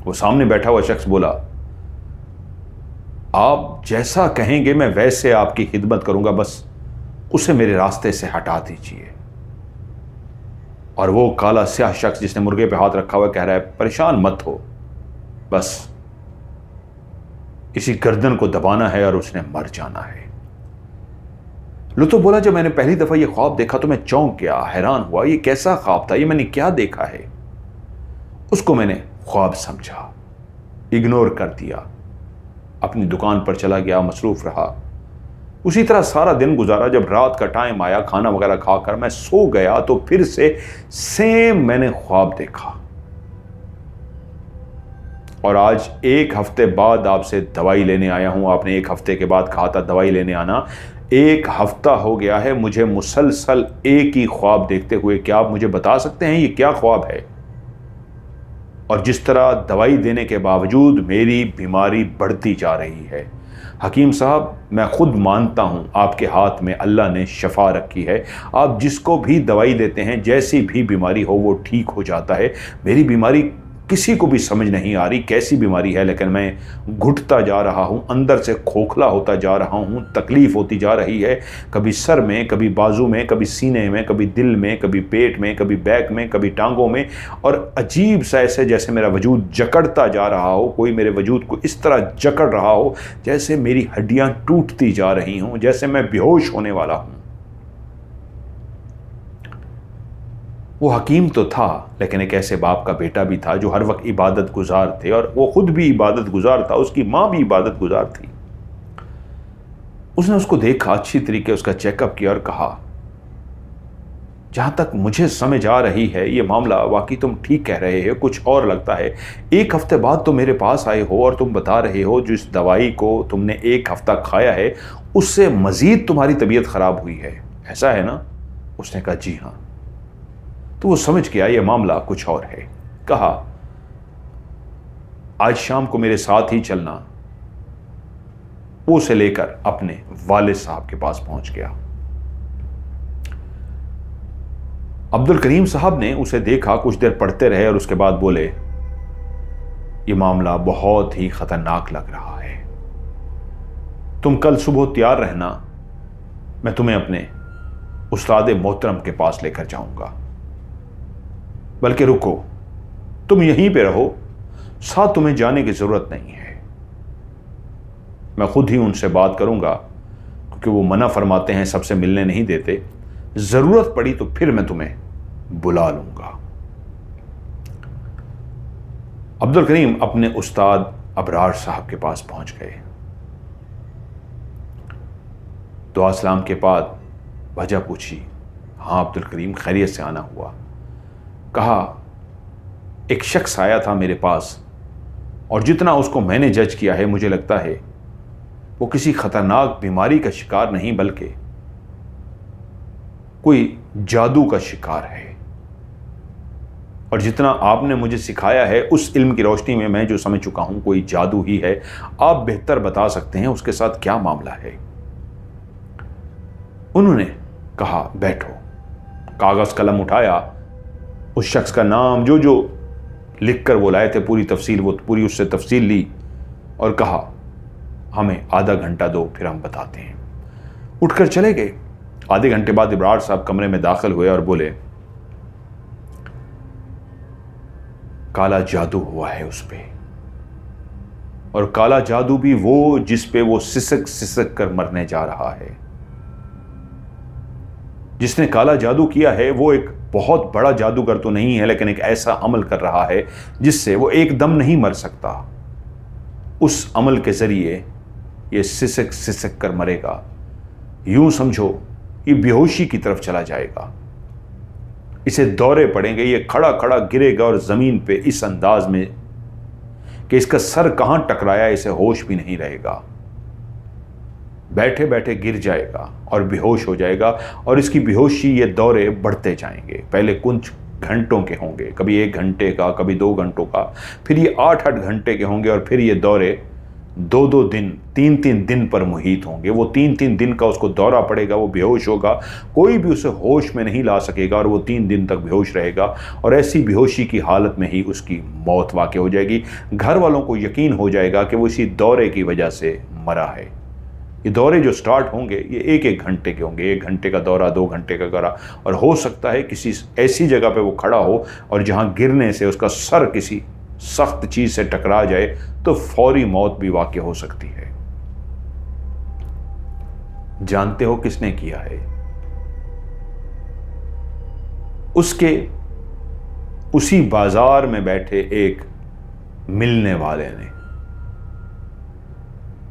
वो सामने बैठा हुआ शख्स बोला, आप जैसा कहेंगे मैं वैसे आपकी खिदमत करूंगा, बस उसे मेरे रास्ते से हटा दीजिए। और वो काला स्याह शख्स जिसने मुर्गे पे हाथ रखा हुआ कह रहा है, परेशान मत हो, बस इसी गर्दन को दबाना है और उसने मर जाना है। लुत्फ बोला, जब मैंने पहली दफा ये ख्वाब देखा तो मैं चौंक गया, हैरान हुआ। ये कैसा ख्वाब था? ये मैंने क्या देखा है? उसको मैंने ख्वाब समझा, इग्नोर कर दिया, अपनी दुकान पर चला गया, मसरूफ रहा। उसी तरह सारा दिन गुजारा। जब रात का टाइम आया, खाना वगैरह खाकर मैं सो गया, तो फिर से सेम मैंने ख्वाब देखा। और आज 1 हफ्ते बाद आपसे दवाई लेने आया हूं। आपने 1 हफ्ते के बाद कहा था दवाई लेने आना। 1 हफ्ता हो गया है मुझे मुसलसल एक ही ख्वाब देखते हुए। क्या आप मुझे बता सकते हैं ये क्या ख्वाब है? और जिस तरह दवाई देने के बावजूद मेरी बीमारी बढ़ती जा रही है। हकीम साहब, मैं खुद मानता हूं आपके हाथ में अल्लाह ने शफा रखी है। आप जिसको भी दवाई देते हैं, जैसी भी बीमारी हो, वो ठीक हो जाता है। मेरी बीमारी किसी को भी समझ नहीं आ रही कैसी बीमारी है, लेकिन मैं घुटता जा रहा हूँ, अंदर से खोखला होता जा रहा हूँ, तकलीफ होती जा रही है। कभी सर में, कभी बाजू में, कभी सीने में, कभी दिल में, कभी पेट में, कभी बैक में, कभी टांगों में। और अजीब सा ऐसे जैसे मेरा वजूद जकड़ता जा रहा हो, कोई मेरे वजूद को इस तरह जकड़ रहा हो जैसे मेरी हड्डियाँ टूटती जा रही हों, जैसे मैं बेहोश होने वाला हूँ। वो हकीम तो था, लेकिन एक ऐसे बाप का बेटा भी था जो हर वक्त इबादत गुजार थे, और वो खुद भी इबादत गुजार था, उसकी माँ भी इबादत गुजार थी। उसने उसको देखा, अच्छी तरीके उसका चेकअप किया और कहा, जहां तक मुझे समझ आ रही है ये मामला वाकई तुम ठीक कह रहे हो, कुछ और लगता है। 1 हफ्ते बाद तुम मेरे पास आए हो और तुम बता रहे हो जिस दवाई को तुमने 1 हफ्ता खाया है उससे मजीद तुम्हारी तबीयत खराब हुई है, ऐसा है ना? उसने कहा, जी हाँ। तो वो समझ गया ये मामला कुछ और है। कहा, आज शाम को मेरे साथ ही चलना। वो उसे लेकर अपने वालिद साहब के पास पहुंच गया। अब्दुल करीम साहब ने उसे देखा, कुछ देर पढ़ते रहे और उसके बाद बोले, ये मामला बहुत ही खतरनाक लग रहा है। तुम कल सुबह तैयार रहना, मैं तुम्हें अपने उस्ताद मोहतरम के पास लेकर जाऊंगा। बल्कि रुको, तुम यहीं पे रहो, साथ तुम्हें जाने की जरूरत नहीं है। मैं खुद ही उनसे बात करूंगा, क्योंकि वो मना फरमाते हैं, सबसे मिलने नहीं देते। जरूरत पड़ी तो फिर मैं तुम्हें बुला लूंगा। अब्दुल करीम अपने उस्ताद अबरार साहब के पास पहुंच गए। दुआ सलाम के बाद वजह पूछी। हाँ अब्दुल करीम, खैरियत से आना हुआ। कहा, एक शख्स आया था मेरे पास, और जितना उसको मैंने जज किया है, मुझे लगता है वो किसी खतरनाक बीमारी का शिकार नहीं बल्कि कोई जादू का शिकार है। और जितना आपने मुझे सिखाया है उस इल्म की रोशनी में मैं जो समझ चुका हूं कोई जादू ही है। आप बेहतर बता सकते हैं उसके साथ क्या मामला है। उन्होंने कहा बैठो। कागज कलम उठाया, उस शख्स का नाम जो जो लिखकर वो लाए थे, पूरी तफसील, वो पूरी उससे तफसील ली और कहा हमें आधा घंटा दो फिर हम बताते हैं। उठकर चले गए। आधे घंटे बाद इब्रार साहब कमरे में दाखिल हुए और बोले काला जादू हुआ है उस पे, और काला जादू भी वो जिस पे वो सिसक सिसक कर मरने जा रहा है। जिसने काला जादू किया है वो एक बहुत बड़ा जादूगर तो नहीं है, लेकिन एक ऐसा अमल कर रहा है जिससे वो एकदम नहीं मर सकता। उस अमल के जरिए ये सिसक सिसक कर मरेगा। यूं समझो ये बेहोशी की तरफ चला जाएगा, इसे दौरे पड़ेंगे, ये खड़ा खड़ा गिरेगा और जमीन पे इस अंदाज में कि इसका सर कहां टकराया इसे होश भी नहीं रहेगा। बैठे बैठे गिर जाएगा और बेहोश हो जाएगा, और इसकी बेहोशी ये दौरे बढ़ते जाएंगे। पहले कुछ घंटों के होंगे, कभी 1 घंटे का, कभी 2 घंटों का, फिर ये 8-8 घंटे के होंगे, और फिर ये दौरे 2-2 दिन, 3-3 दिन पर मुहित होंगे। वो 3-3 दिन का उसको दौरा पड़ेगा, वो बेहोश होगा, कोई भी उसे होश में नहीं ला सकेगा, और वो 3 दिन तक बेहोश रहेगा, और ऐसी बेहोशी की हालत में ही उसकी मौत वाक़ हो जाएगी। घर वालों को यकीन हो जाएगा कि वो इसी दौरे की वजह से मरा है। ये दौरे जो स्टार्ट होंगे ये 1-1 घंटे के होंगे, 1 घंटे का दौरा, 2 घंटे का दौरा, और हो सकता है किसी ऐसी जगह पे वो खड़ा हो और जहां गिरने से उसका सर किसी सख्त चीज से टकरा जाए तो फौरी मौत भी वाक़ हो सकती है। जानते हो किसने किया है? उसके उसी बाजार में बैठे एक मिलने वाले ने,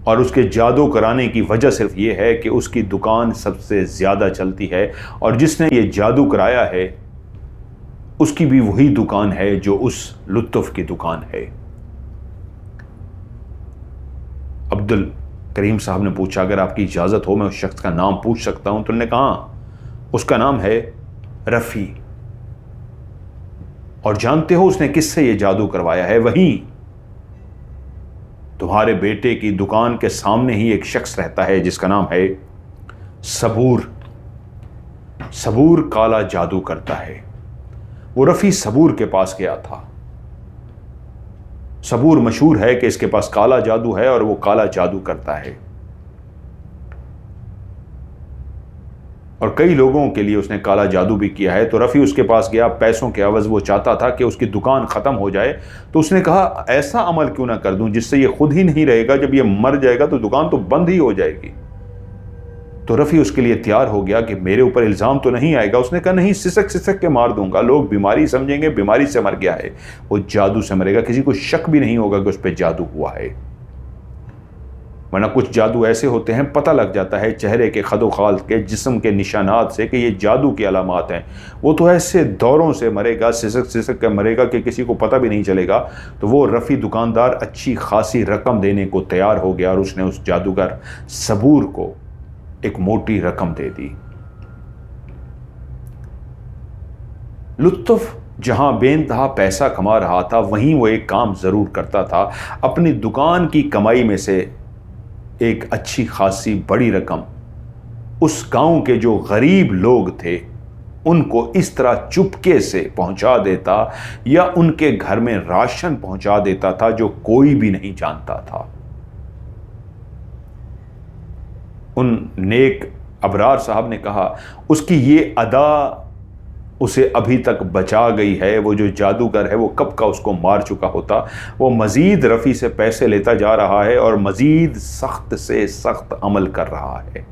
और उसके जादू कराने की वजह सिर्फ यह है कि उसकी दुकान सबसे ज्यादा चलती है, और जिसने ये जादू कराया है उसकी भी वही दुकान है जो उस लुत्फ की दुकान है। अब्दुल करीम साहब ने पूछा अगर आपकी इजाजत हो मैं उस शख्स का नाम पूछ सकता हूं? तो उन्होंने कहा उसका नाम है रफ़ी, और जानते हो उसने किससे ये जादू करवाया है? वहीं तुम्हारे बेटे की दुकान के सामने ही एक शख्स रहता है जिसका नाम है सबूर। सबूर काला जादू करता है। वो रफ़ी सबूर के पास गया था। सबूर मशहूर है कि इसके पास काला जादू है और वो काला जादू करता है, और कई लोगों के लिए उसने काला जादू भी किया है। तो रफ़ी उसके पास गया, पैसों के अवज़ वो चाहता था कि उसकी दुकान ख़त्म हो जाए। तो उसने कहा ऐसा अमल क्यों ना कर दूं जिससे ये खुद ही नहीं रहेगा, जब ये मर जाएगा तो दुकान तो बंद ही हो जाएगी। तो रफ़ी उसके लिए तैयार हो गया कि मेरे ऊपर इल्ज़ाम तो नहीं आएगा। उसने कहा नहीं, सिसक सिसक के मार दूंगा, लोग बीमारी समझेंगे, बीमारी से मर गया है, वो जादू से मरेगा, किसी को शक भी नहीं होगा कि उस पर जादू हुआ है। वरना कुछ जादू ऐसे होते हैं पता लग जाता है चेहरे के खदोखाल के, जिस्म के निशानात से कि ये जादू की अलामात हैं। वो तो ऐसे दौरों से मरेगा, सिसक सिसक के मरेगा कि किसी को पता भी नहीं चलेगा। तो वो रफ़ी दुकानदार अच्छी खासी रकम देने को तैयार हो गया, और उसने उस जादूगर सबूर को एक मोटी रकम दे दी। लुत्फ जहां बेइंतहा पैसा कमा रहा था वहीं वो एक काम जरूर करता था, अपनी दुकान की कमाई में से एक अच्छी खासी बड़ी रकम उस गांव के जो गरीब लोग थे उनको इस तरह चुपके से पहुंचा देता, या उनके घर में राशन पहुंचा देता था जो कोई भी नहीं जानता था। उन नेक अबरार साहब ने कहा उसकी ये अदा उसे अभी तक बचा गई है। वो जो जादूगर है वो कब का उसको मार चुका होता। वो मजीद रफ़ी से पैसे लेता जा रहा है और मजीद सख्त से सख्त अमल कर रहा है,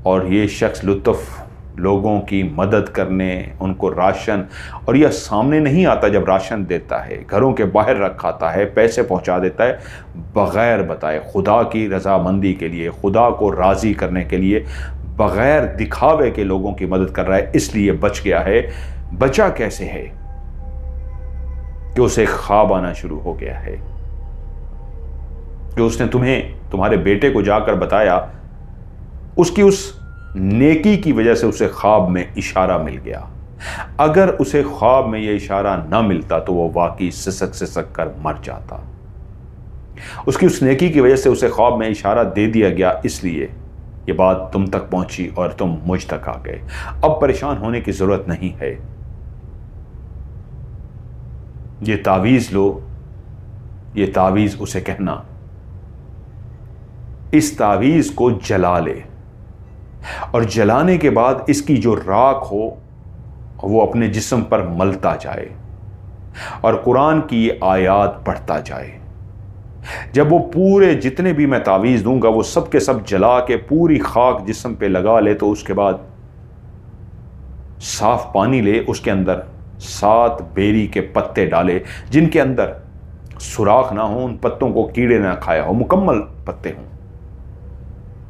और ये शख्स लुत्फ लोगों की मदद करने, उनको राशन, और यह सामने नहीं आता जब राशन देता है, घरों के बाहर रखाता है, पैसे पहुंचा देता है बग़ैर बताए, खुदा की रजामंदी के लिए, खुदा को राज़ी करने के लिए, बग़ैर दिखावे के लोगों की मदद कर रहा है, इसलिए बच गया है। बचा कैसे है कि उसे ख्वाब आना शुरू हो गया है कि उसने तुम्हारे बेटे को जाकर बताया, उसकी उस नेकी की वजह से उसे ख्वाब में इशारा मिल गया। अगर उसे ख्वाब में यह इशारा ना मिलता तो वो वाकई सिसक सिसक कर मर जाता। उसकी उस नेकी की वजह से उसे ख्वाब में इशारा दे दिया गया, इसलिए ये बात तुम तक पहुंची और तुम मुझ तक आ गए। अब परेशान होने की जरूरत नहीं है। ये तावीज लो, ये तावीज उसे कहना, इस तावीज को जला ले और जलाने के बाद इसकी जो राख हो वो अपने जिस्म पर मलता जाए और कुरान की ये आयत पढ़ता जाए। जब वो पूरे जितने भी मैं तावीज़ दूंगा वो सब के सब जला के पूरी खाक जिस्म पे लगा ले, तो उसके बाद साफ पानी ले, उसके अंदर 7 बेरी के पत्ते डाले जिनके अंदर सुराख ना हो, उन पत्तों को कीड़े ना खाया हो, मुकम्मल पत्ते हों।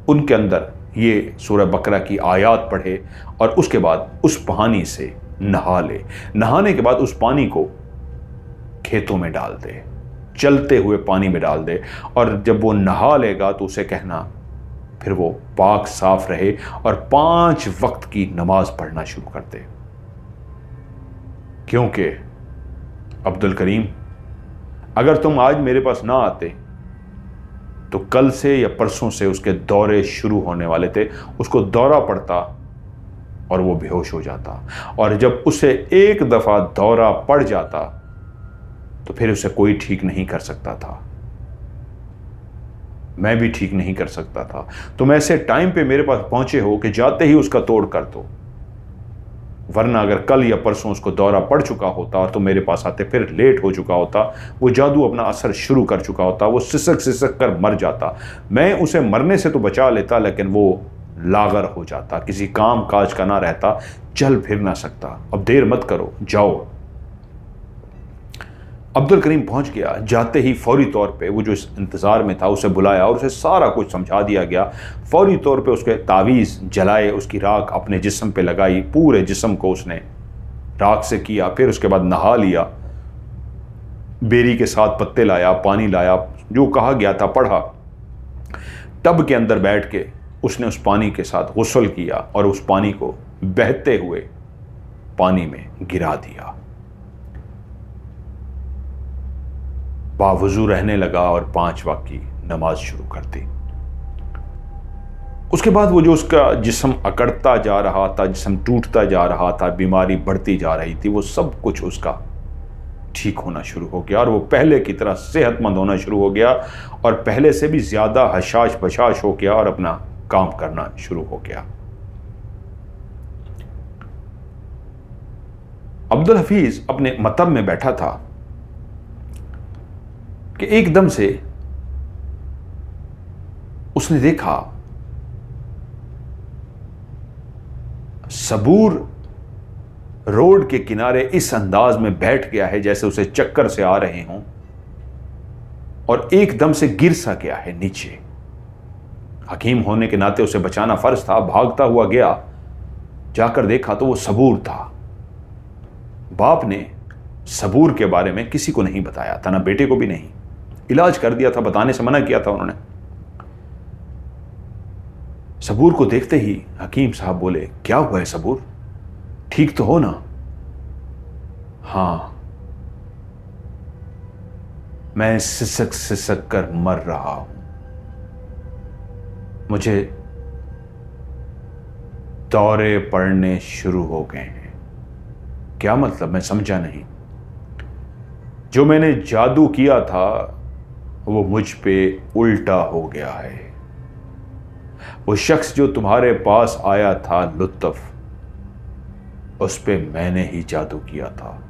उनके अंदर ये सूरह बकरा की आयत पढ़े और उसके बाद उस पानी से नहा ले। नहाने के बाद उस पानी को खेतों में डाल दे, चलते हुए पानी में डाल दे, और जब वो नहा लेगा तो उसे कहना फिर वो पाक साफ रहे और 5 वक्त की नमाज पढ़ना शुरू कर दे। क्योंकि अब्दुल करीम, अगर तुम आज मेरे पास ना आते तो कल से या परसों से उसके दौरे शुरू होने वाले थे। उसको दौरा पड़ता और वो बेहोश हो जाता, और जब उसे एक दफा दौरा पड़ जाता तो फिर उसे कोई ठीक नहीं कर सकता था, मैं भी ठीक नहीं कर सकता था। तुम ऐसे टाइम पे मेरे पास पहुंचे हो कि जाते ही उसका तोड़ कर दो, वरना अगर कल या परसों उसको दौरा पड़ चुका होता और तुम मेरे पास आते फिर लेट हो चुका होता, वो जादू अपना असर शुरू कर चुका होता, वो सिसक सिसक कर मर जाता। मैं उसे मरने से तो बचा लेता, लेकिन वो लागर हो जाता, किसी काम काज का ना रहता, चल फिर ना सकता। अब देर मत करो, जाओ। अब्दुल करीम पहुंच गया। जाते ही फौरी तौर पे वो जो इस इंतज़ार में था उसे बुलाया और उसे सारा कुछ समझा दिया गया। फौरी तौर पे उसके तावीज़ जलाए, उसकी राख अपने जिस्म पे लगाई, पूरे जिस्म को उसने राख से किया। फिर उसके बाद नहा लिया, बेरी के साथ पत्ते लाया, पानी लाया, जो कहा गया था पढ़ा। टब के अंदर बैठ के उसने उस पानी के साथ गुस्ल किया और उस पानी को बहते हुए पानी में गिरा दिया। बावजू रहने लगा और 5 वक्त की नमाज शुरू कर दी। उसके बाद वो जो उसका जिस्म अकड़ता जा रहा था, जिस्म टूटता जा रहा था, बीमारी बढ़ती जा रही थी, वो सब कुछ उसका ठीक होना शुरू हो गया और वो पहले की तरह सेहतमंद होना शुरू हो गया और पहले से भी ज्यादा हशाश बशाश हो गया और अपना काम करना शुरू हो गया। अब्दुल हफीज अपने मतब में बैठा था कि एकदम से उसने देखा सबूर रोड के किनारे इस अंदाज में बैठ गया है जैसे उसे चक्कर से आ रहे हों, और एकदम से गिर सा गया है नीचे। हकीम होने के नाते उसे बचाना फर्ज था। भागता हुआ गया, जाकर देखा तो वो सबूर था। बाप ने सबूर के बारे में किसी को नहीं बताया था, ना बेटे को भी नहीं। इलाज कर दिया था, बताने से मना किया था उन्होंने। सबूर को देखते ही हकीम साहब बोले, क्या हुआ है सबूर, ठीक तो हो ना? हाँ, मैं सिसक सिसक कर मर रहा हूं, मुझे दौरे पड़ने शुरू हो गए हैं। क्या मतलब, मैं समझा नहीं। जो मैंने जादू किया था वो मुझ पे उल्टा हो गया है। वो शख्स जो तुम्हारे पास आया था लुत्फ, उस पे मैंने ही जादू किया था।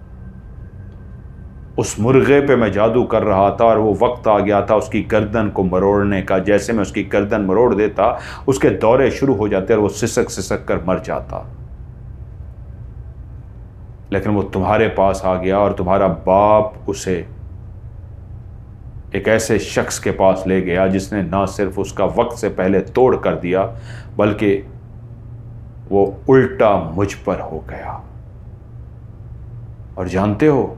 उस मुर्गे पे मैं जादू कर रहा था और वो वक्त आ गया था उसकी गर्दन को मरोड़ने का। जैसे मैं उसकी गर्दन मरोड़ देता, उसके दौरे शुरू हो जाते और वो सिसक सिसक कर मर जाता। लेकिन वो तुम्हारे पास आ गया और तुम्हारा बाप उसे एक ऐसे शख्स के पास ले गया जिसने ना सिर्फ उसका वक्त से पहले तोड़ कर दिया, बल्कि वो उल्टा मुझ पर हो गया। और जानते हो,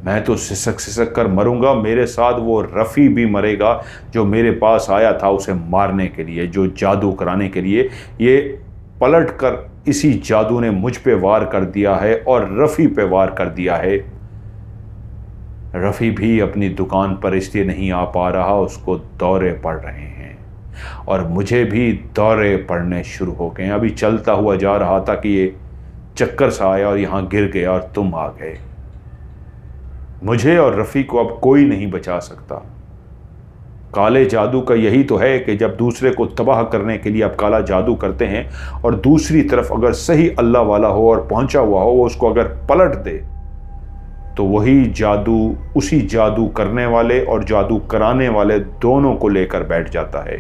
मैं तो सिसक सिसक कर मरूंगा, मेरे साथ वो रफ़ी भी मरेगा जो मेरे पास आया था उसे मारने के लिए, जो जादू कराने के लिए। ये पलट कर इसी जादू ने मुझ पे वार कर दिया है और रफ़ी पे वार कर दिया है। रफ़ी भी अपनी दुकान पर इसलिए नहीं आ पा रहा, उसको दौरे पड़ रहे हैं और मुझे भी दौरे पड़ने शुरू हो गए। अभी चलता हुआ जा रहा था कि ये चक्कर सा आया और यहाँ गिर गया और तुम आ गए। मुझे और रफ़ी को अब कोई नहीं बचा सकता। काले जादू का यही तो है कि जब दूसरे को तबाह करने के लिए आप काला जादू करते हैं और दूसरी तरफ अगर सही अल्लाह वाला हो और पहुंचा हुआ हो, वो उसको अगर पलट दे तो वही जादू उसी जादू करने वाले और जादू कराने वाले दोनों को लेकर बैठ जाता है।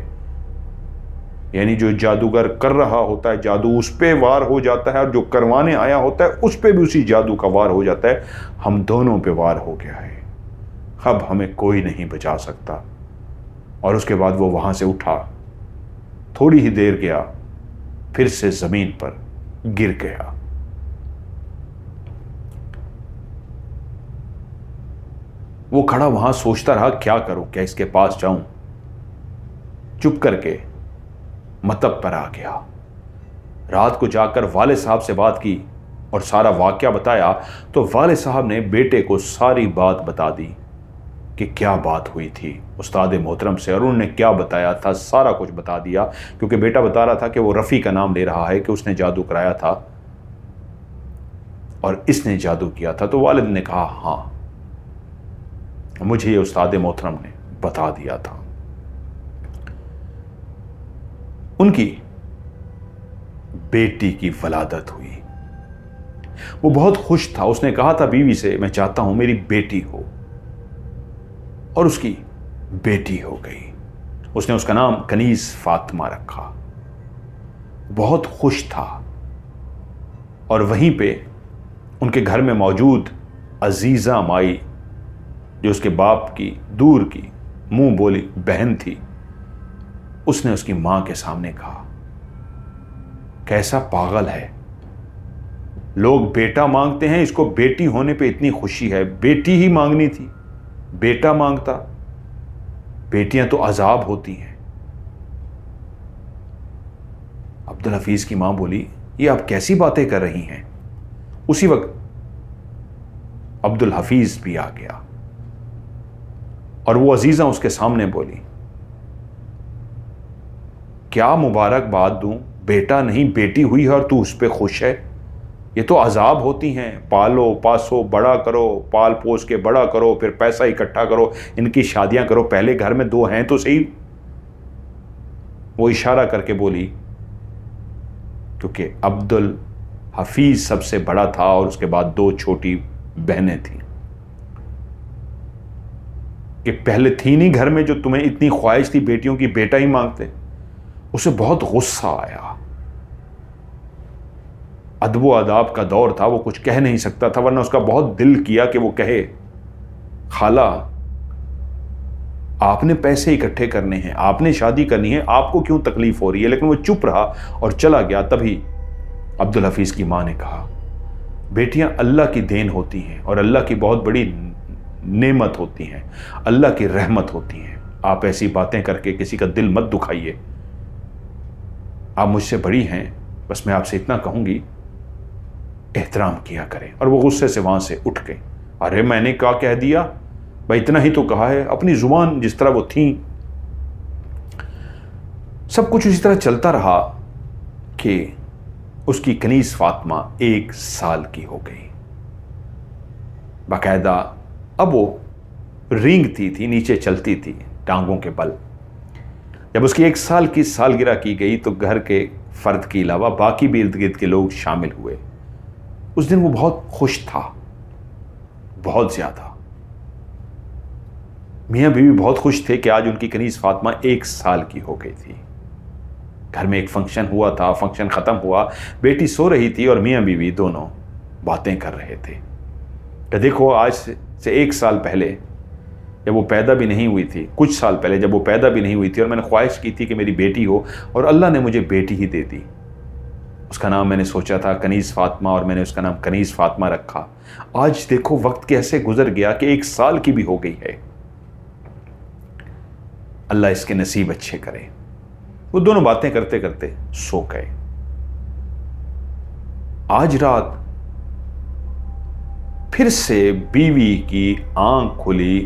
यानी जो जादूगर कर रहा होता है जादू, उस पे वार हो जाता है और जो करवाने आया होता है उस पे भी उसी जादू का वार हो जाता है। हम दोनों पे वार हो गया है, अब हमें कोई नहीं बचा सकता। और उसके बाद वो वहां से उठा, थोड़ी ही देर गया, फिर से जमीन पर गिर गया। वो खड़ा वहां सोचता रहा, क्या करूं, क्या इसके पास जाऊं। चुप करके मतब पर आ गया। रात को जाकर वाले साहब से बात की और सारा वाकया बताया तो वाले साहब ने बेटे को सारी बात बता दी कि क्या बात हुई थी उस्ताद मोहतरम से, और उन्होंने क्या बताया था सारा कुछ बता दिया। क्योंकि बेटा बता रहा था कि वो रफ़ी का नाम ले रहा है कि उसने जादू कराया था और इसने जादू किया था। तो वालिद ने कहा, हाँ मुझे ये उस्ताद मोहतरम ने बता दिया था। उनकी बेटी की वलादत हुई। वो बहुत खुश था। उसने कहा था बीवी से, मैं चाहता हूं मेरी बेटी हो, और उसकी बेटी हो गई। उसने उसका नाम कनीज़ फातिमा रखा। बहुत खुश था। और वहीं पे उनके घर में मौजूद अजीज़ा माई, जो उसके बाप की दूर की मुंह बोली बहन थी, उसने उसकी मां के सामने कहा, कैसा पागल है, लोग बेटा मांगते हैं, इसको बेटी होने पे इतनी खुशी है। बेटी ही मांगनी थी, बेटा मांगता। बेटियां तो अजाब होती हैं। अब्दुल हफीज की मां बोली, ये आप कैसी बातें कर रही हैं। उसी वक्त अब्दुल हफीज भी आ गया और वो अजीज़ा उसके सामने बोली, क्या मुबारकबाद दूं, बेटा नहीं बेटी हुई है और तू उस पर खुश है। ये तो अजाब होती हैं, पालो पासो बड़ा करो, पाल पोस के बड़ा करो, फिर पैसा इकट्ठा करो, इनकी शादियां करो, पहले घर में दो हैं तो सही। वो इशारा करके बोली, क्योंकि अब्दुल हफीज सबसे बड़ा था और उसके बाद दो छोटी बहनें थीं, कि पहले थी नहीं घर में जो तुम्हें इतनी ख्वाहिश थी बेटियों की, बेटा ही मांगते। उसे बहुत गुस्सा आया। अदब अदाब का दौर था, वो कुछ कह नहीं सकता था, वरना उसका बहुत दिल किया कि वो कहे, खाला आपने पैसे इकट्ठे करने हैं, आपने शादी करनी है, आपको क्यों तकलीफ हो रही है। लेकिन वो चुप रहा और चला गया। तभी अब्दुल हफीज की मां ने कहा, बेटियां अल्लाह की देन होती हैं और अल्लाह की बहुत बड़ी नेमत होती हैं, अल्लाह की रहमत होती हैं। आप ऐसी बातें करके किसी का दिल मत दुखाइए। आप मुझसे बड़ी हैं, बस मैं आपसे इतना कहूंगी, एहतराम किया करें। और वो गुस्से से वहां से उठ गए। अरे मैंने क्या कह दिया भाई, इतना ही तो कहा है। अपनी जुबान जिस तरह वो थी। सब कुछ उसी तरह चलता रहा कि उसकी कनीज़ फातिमा 1 साल की हो गई। बाकायदा अब वो रेंगती थी, नीचे चलती थी टांगों के बल। जब उसकी 1 साल की सालगिरह की गई तो घर के फर्द के अलावा बाकी भी इर्द गिर्द के लोग शामिल हुए। उस दिन वो बहुत खुश था, बहुत ज्यादा। मियाँ बीवी बहुत खुश थे कि आज उनकी कनीज़ फातिमा 1 साल की हो गई थी। घर में एक फंक्शन हुआ था, फंक्शन खत्म हुआ, बेटी सो रही थी और मियाँ बीवी दोनों बातें कर रहे थे कि देखो आज से 1 साल पहले जब वो पैदा भी नहीं हुई थी, कुछ साल पहले जब वो पैदा भी नहीं हुई थी और मैंने ख्वाहिश की थी कि मेरी बेटी हो और अल्लाह ने मुझे बेटी ही दे दी। उसका नाम मैंने सोचा था कनीज़ फातिमा और मैंने उसका नाम कनीज़ फातिमा रखा। आज देखो वक्त कैसे गुजर गया कि 1 साल की भी हो गई है। अल्लाह इसके नसीब अच्छे करे। वो दोनों बातें करते करते सो गए। आज रात फिर से बीवी की आंख खुली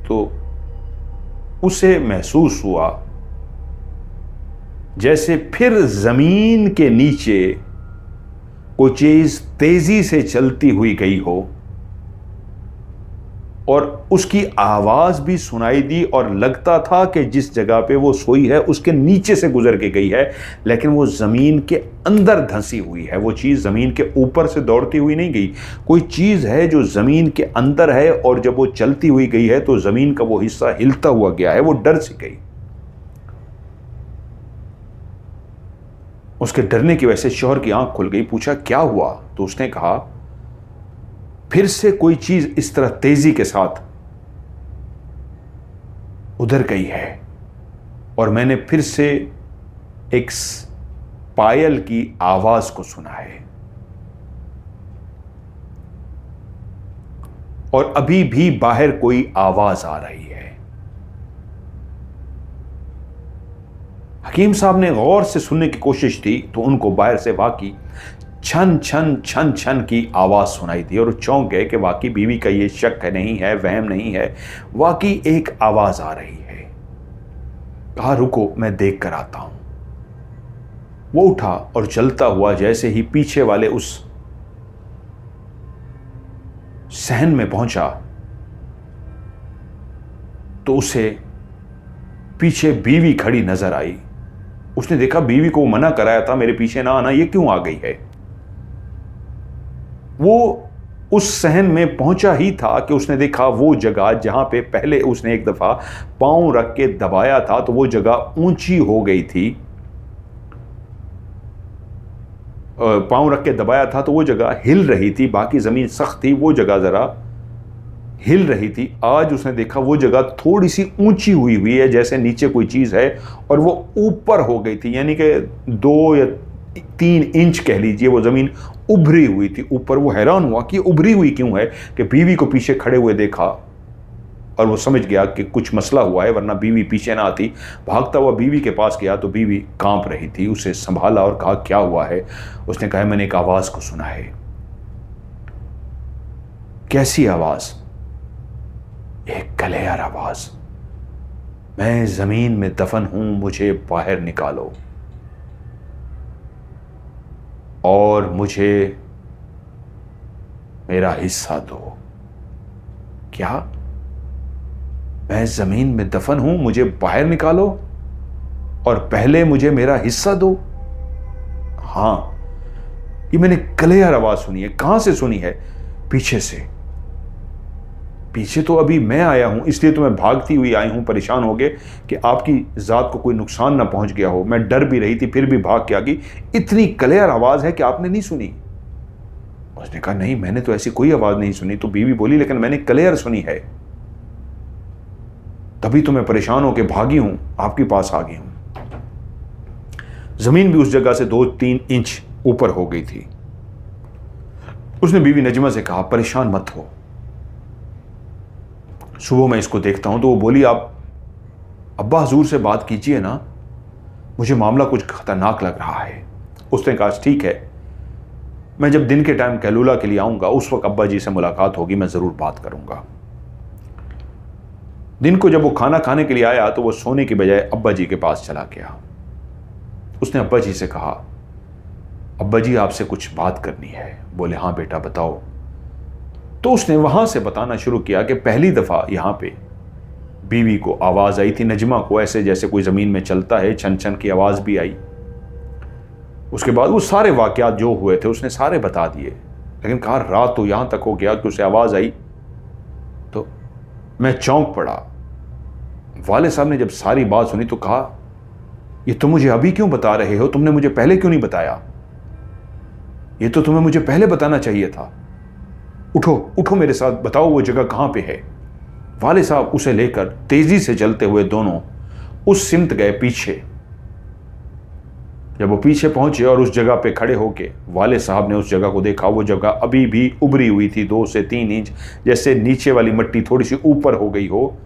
तो उसे महसूस हुआ जैसे फिर जमीन के नीचे कोई चीज तेजी से चलती हुई गई हो और उसकी आवाज भी सुनाई दी और लगता था कि जिस जगह पे वो सोई है उसके नीचे से गुजर के गई है, लेकिन वो जमीन के अंदर धंसी हुई है। वो चीज जमीन के ऊपर से दौड़ती हुई नहीं गई। कोई चीज है जो जमीन के अंदर है और जब वो चलती हुई गई है तो जमीन का वो हिस्सा हिलता हुआ गया है। वो डर सी गई। उसके डरने की वजह से शौहर की आंख खुल गई। पूछा क्या हुआ? तो उसने कहा फिर से कोई चीज इस तरह तेजी के साथ उधर गई है और मैंने फिर से एक पायल की आवाज को सुना है और अभी भी बाहर कोई आवाज आ रही है। हकीम साहब ने गौर से सुनने की कोशिश की तो उनको बाहर से वाकई छन छन छन छन की आवाज सुनाई दी और चौंक गए कि वाकई बीवी का ये शक नहीं है, वहम नहीं है, वाकई एक आवाज आ रही है। कहा रुको मैं देख कर आता हूं। वो उठा और चलता हुआ जैसे ही पीछे वाले उस सहन में पहुंचा तो उसे पीछे बीवी खड़ी नजर आई। उसने देखा बीवी को मना कराया था मेरे पीछे ना आना, ये क्यों आ गई है? वो उस सहन में पहुंचा ही था कि उसने देखा वो जगह जहां पे पहले उसने एक दफा पांव रख के दबाया था तो वो जगह ऊंची हो गई थी। पांव रख के दबाया था तो वो जगह हिल रही थी, बाकी जमीन सख्त थी, वो जगह जरा हिल रही थी। आज उसने देखा वो जगह थोड़ी सी ऊंची हुई हुई है, जैसे नीचे कोई चीज है और वो ऊपर हो गई थी, यानी कि 2 या 3 इंच कह लीजिए वो जमीन उभरी हुई थी ऊपर। वो हैरान हुआ कि उभरी हुई क्यों है, कि बीवी को पीछे खड़े हुए देखा और वो समझ गया कि कुछ मसला हुआ है, वरना बीवी पीछे ना आती। भागता हुआ बीवी के पास गया तो बीवी कांप रही थी। उसे संभाला और कहा क्या हुआ है? उसने कहा मैंने एक आवाज को सुना है। कैसी आवाज? एक कलेर आवाज। मैं जमीन में दफन हूं, मुझे बाहर निकालो और मुझे मेरा हिस्सा दो। क्या? मैं जमीन में दफन हूं, मुझे बाहर निकालो और पहले मुझे मेरा हिस्सा दो? हां, ये मैंने कलेर आवाज सुनी है। कहां से सुनी है? पीछे से। पीछे तो अभी मैं आया हूं, इसलिए तो मैं भागती हुई आई हूं, परेशान हो गए कि आपकी जात को कोई नुकसान ना पहुंच गया हो। मैं डर भी रही थी फिर भी भाग के आ गई। इतनी क्लियर आवाज है कि आपने नहीं सुनी? उसने कहा नहीं, मैंने तो ऐसी कोई आवाज नहीं सुनी। तो बीवी बोली लेकिन मैंने क्लियर सुनी है, तभी तो मैं परेशान होकर भागी हूं, आपके पास आ गई हूं। जमीन भी उस जगह से 2-3 इंच ऊपर हो गई थी। उसने बीवी नजमा से कहा परेशान मत हो, सुबह मैं इसको देखता हूं। तो वो बोली आप अब्बा हुजूर से बात कीजिए ना, मुझे मामला कुछ खतरनाक लग रहा है। उसने कहा ठीक है, मैं जब दिन के टाइम कैलूला के लिए आऊंगा उस वक्त अब्बा जी से मुलाकात होगी, मैं जरूर बात करूंगा। दिन को जब वो खाना खाने के लिए आया तो वो सोने की बजाय अब्बा जी के पास चला गया। उसने अब्बा जी से कहा अब्बा जी आपसे कुछ बात करनी है। बोले हाँ बेटा बताओ। तो उसने वहां से बताना शुरू किया कि पहली दफा यहां पे बीवी को आवाज आई थी, नजमा को, ऐसे जैसे कोई जमीन में चलता है, छन छन की आवाज भी आई। उसके बाद वो सारे वाकयात जो हुए थे उसने सारे बता दिए, लेकिन कहा रात तो यहां तक हो गया कि उसे आवाज आई तो मैं चौंक पड़ा। वाले साहब ने जब सारी बात सुनी तो कहा ये तुम मुझे अभी क्यों बता रहे हो, तुमने मुझे पहले क्यों नहीं बताया? ये तो तुम्हें मुझे पहले बताना चाहिए था। उठो उठो मेरे साथ, बताओ वो जगह कहां पे है। वाले साहब उसे लेकर तेजी से चलते हुए दोनों उस सिमत गए पीछे। जब वो पीछे पहुंचे और उस जगह पे खड़े होके वाले साहब ने उस जगह को देखा, वो जगह अभी भी उभरी हुई थी 2 से 3 इंच, जैसे नीचे वाली मिट्टी थोड़ी सी ऊपर हो गई हो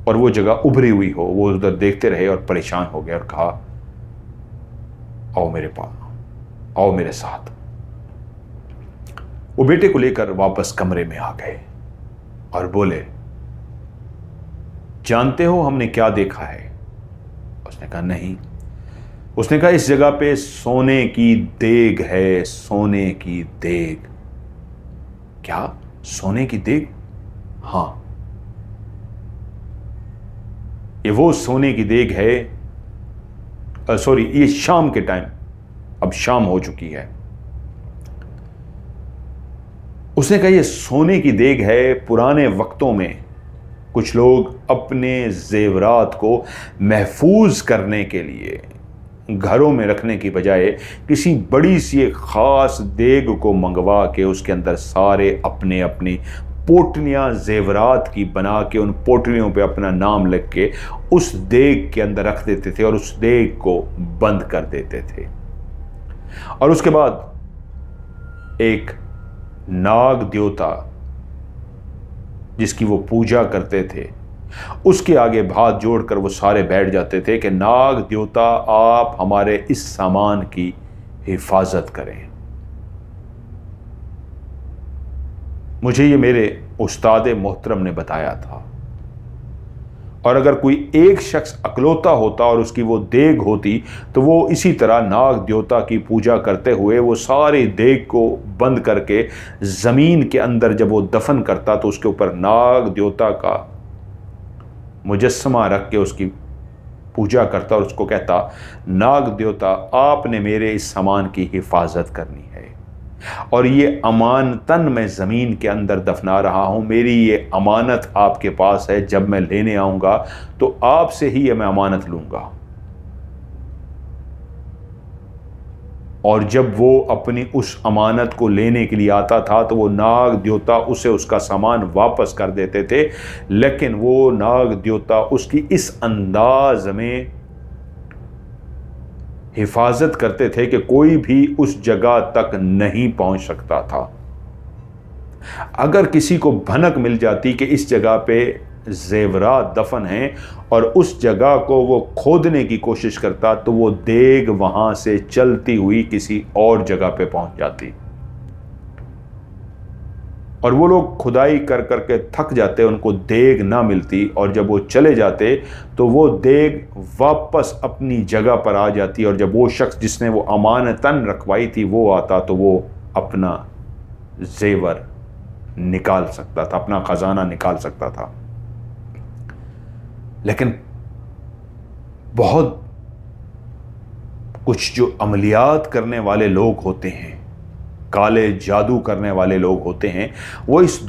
और वो जगह उभरी हुई हो। वो उधर देखते रहे और परेशान हो गए और कहा, आओ मेरे पास, आओ मेरे साथ। वो बेटे को लेकर वापस कमरे में आ गए और बोले, जानते हो हमने क्या देखा है? उसने कहा, नहीं। उसने कहा, इस जगह पे सोने की देग है, सोने की देग। क्या? सोने की देग? हां, ये वो सोने की देग है। सॉरी, ये शाम के टाइम, अब शाम हो चुकी है। उसने कहा, ये सोने की देग है। पुराने वक्तों में कुछ लोग अपने जेवरात को महफूज करने के लिए घरों में रखने की बजाय किसी बड़ी सी एक ख़ास देग को मंगवा के उसके अंदर सारे अपने अपनी पोटलियाँ जेवरात की बना के उन पोटलियों पे अपना नाम लिख के उस देग के अंदर रख देते थे और उस देग को बंद कर देते थे। और उसके बाद एक नाग देवता जिसकी वो पूजा करते थे, उसके आगे हाथ जोड़कर वो सारे बैठ जाते थे कि नाग देवता, आप हमारे इस सामान की हिफाजत करें। मुझे ये मेरे उस्ताद मोहतरम ने बताया था। और अगर कोई एक शख्स अकलौता होता और उसकी वो देग होती तो वो इसी तरह नाग देवता की पूजा करते हुए वो सारी देग को बंद करके ज़मीन के अंदर जब वो दफन करता तो उसके ऊपर नाग देवता का मुजस्समा रख के उसकी पूजा करता और उसको कहता, नाग देवता, आपने मेरे इस सामान की हिफाजत करनी है और ये अमानतन मैं ज़मीन के अंदर दफना रहा हूँ। मेरी ये अमानत आपके पास है, जब मैं लेने आऊँगा तो आपसे ही ये मैं अमानत लूँगा। और जब वो अपनी उस अमानत को लेने के लिए आता था तो वो नाग देवता उसे उसका सामान वापस कर देते थे, लेकिन वो नाग देवता उसकी इस अंदाज में हिफाजत करते थे कि कोई भी उस जगह तक नहीं पहुंच सकता था। अगर किसी को भनक मिल जाती कि इस जगह पे जेवरात दफन हैं और उस जगह को वो खोदने की कोशिश करता तो वो देग वहां से चलती हुई किसी और जगह पे पहुंच जाती और वो लोग खुदाई कर करके थक जाते, उनको देग ना मिलती और जब वो चले जाते तो वो देग वापस अपनी जगह पर आ जाती। और जब वो शख्स जिसने वो अमानतन रखवाई थी वो आता तो वो अपना जेवर निकाल सकता था, अपना खजाना निकाल सकता था। लेकिन बहुत कुछ जो अमलियात करने वाले लोग होते हैं, काले जादू करने वाले लोग होते हैं, वो इस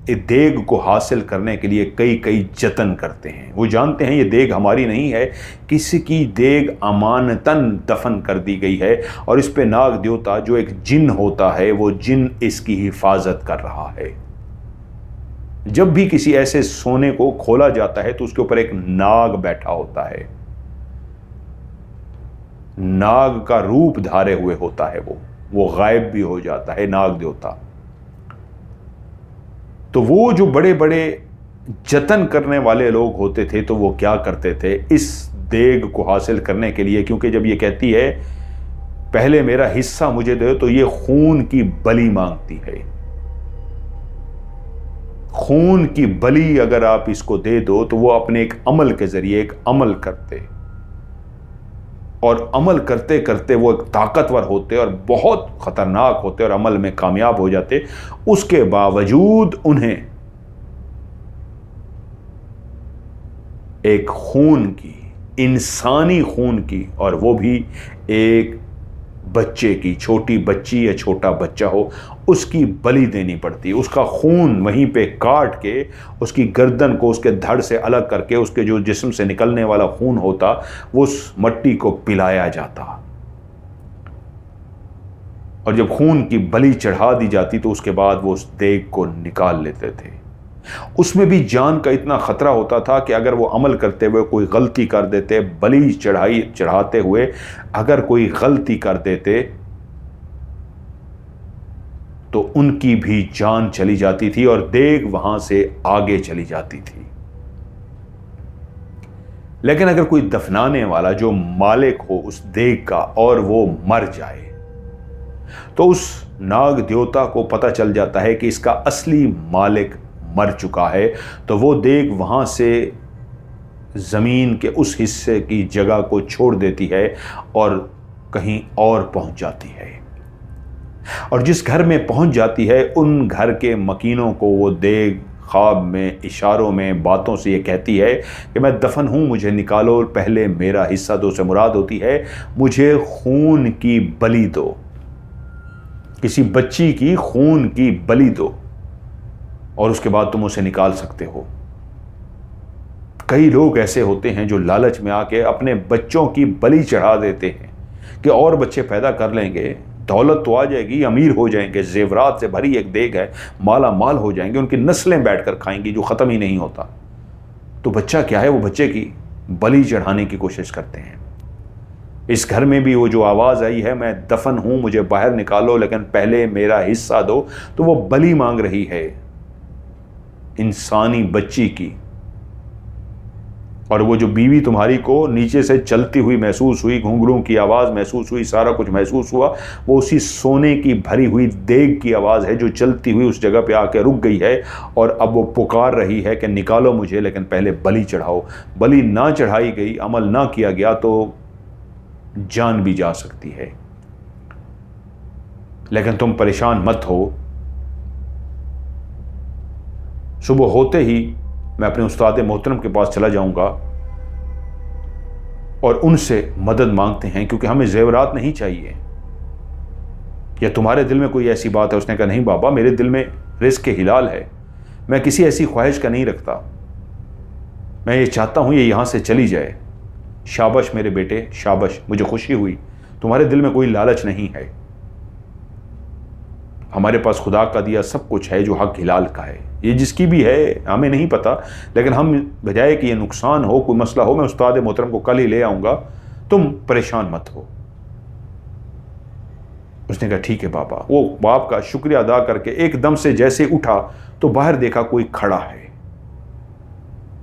देग को हासिल करने के लिए कई कई जतन करते हैं। वो जानते हैं ये देग हमारी नहीं है, किसी की देग अमानतन दफन कर दी गई है और इस पे नाग देवता जो एक जिन होता है वो जिन इसकी हिफाजत कर रहा है। जब भी किसी ऐसे सोने को खोला जाता है तो उसके ऊपर एक नाग बैठा होता है, नाग का रूप धारे हुए होता है, वो गायब भी हो जाता है नाग देवता। तो वो जो बड़े बड़े जतन करने वाले लोग होते थे तो वो क्या करते थे इस देग को हासिल करने के लिए, क्योंकि जब ये कहती है पहले मेरा हिस्सा मुझे दो, तो ये खून की बलि मांगती है। खून की बलि अगर आप इसको दे दो तो वो अपने एक अमल के जरिए एक अमल करते और अमल करते करते वो एक ताकतवर होते और बहुत खतरनाक होते और अमल में कामयाब हो जाते। उसके बावजूद उन्हें एक खून की, इंसानी खून की, और वो भी एक बच्चे की, छोटी बच्ची या छोटा बच्चा हो, उसकी बलि देनी पड़ती। उसका खून वहीं पे काट के उसकी गर्दन को उसके धड़ से अलग करके उसके जो जिस्म से निकलने वाला खून होता वो उस मट्टी को पिलाया जाता और जब खून की बलि चढ़ा दी जाती तो उसके बाद वो उस देग को निकाल लेते थे। उसमें भी जान का इतना खतरा होता था कि अगर वो अमल करते हुए कोई गलती कर देते, बलि चढ़ाते हुए अगर कोई गलती कर देते तो उनकी भी जान चली जाती थी और देग वहां से आगे चली जाती थी। लेकिन अगर कोई दफनाने वाला जो मालिक हो उस देग का और वो मर जाए तो उस नाग देवता को पता चल जाता है कि इसका असली मालिक मर चुका है, तो वो देग वहां से जमीन के उस हिस्से की जगह को छोड़ देती है और कहीं और पहुंच जाती है। और जिस घर में पहुंच जाती है उन घर के मकीनों को वो देग ख्वाब में, इशारों में, बातों से ये कहती है कि मैं दफन हूं, मुझे निकालो, पहले मेरा हिस्सा दो। से मुराद होती है मुझे खून की बलि दो, किसी बच्ची की खून की बलि दो और उसके बाद तुम उसे निकाल सकते हो। कई लोग ऐसे होते हैं जो लालच में आके अपने बच्चों की बलि चढ़ा देते हैं कि और बच्चे पैदा कर लेंगे, दौलत तो आ जाएगी, अमीर हो जाएंगे, जेवरात से भरी एक देग है, माला माल हो जाएंगे, उनकी नस्लें बैठकर खाएंगी जो ख़त्म ही नहीं होता। तो बच्चा क्या है, वो बच्चे की बलि चढ़ाने की कोशिश करते हैं। इस घर में भी वो जो आवाज़ आई है मैं दफन हूँ, मुझे बाहर निकालो लेकिन पहले मेरा हिस्सा दो, तो वो बलि मांग रही है इंसानी बच्ची की। और वो जो बीवी तुम्हारी को नीचे से चलती हुई महसूस हुई, घुंघरूं की आवाज़ महसूस हुई, सारा कुछ महसूस हुआ, वो उसी सोने की भरी हुई देग की आवाज़ है जो चलती हुई उस जगह पे आके रुक गई है और अब वो पुकार रही है कि निकालो मुझे लेकिन पहले बलि चढ़ाओ। बलि ना चढ़ाई गई, अमल ना किया गया तो जान भी जा सकती है। लेकिन तुम परेशान मत हो, सुबह होते ही मैं अपने उस्ताद मोहतरम के पास चला जाऊंगा और उनसे मदद मांगते हैं, क्योंकि हमें जेवरात नहीं चाहिए। या तुम्हारे दिल में कोई ऐसी बात है? उसने कहा नहीं बाबा, मेरे दिल में रिस्क के हिलाल है, मैं किसी ऐसी ख्वाहिश का नहीं रखता, मैं ये चाहता हूं ये यहां से चली जाए। शाबाश मेरे बेटे, शाबाश, मुझे खुशी हुई, तुम्हारे दिल में कोई लालच नहीं है। हमारे पास खुदा का दिया सब कुछ है जो हक हिलाल का है, ये जिसकी भी है हमें नहीं पता, लेकिन हम बजाय कि ये नुकसान हो, कोई मसला हो, मैं उस्ताद मोहतरम को कल ही ले आऊँगा, तुम परेशान मत हो। उसने कहा ठीक है बाबा। वो बाप का शुक्रिया अदा करके एकदम से जैसे उठा तो बाहर देखा कोई खड़ा है।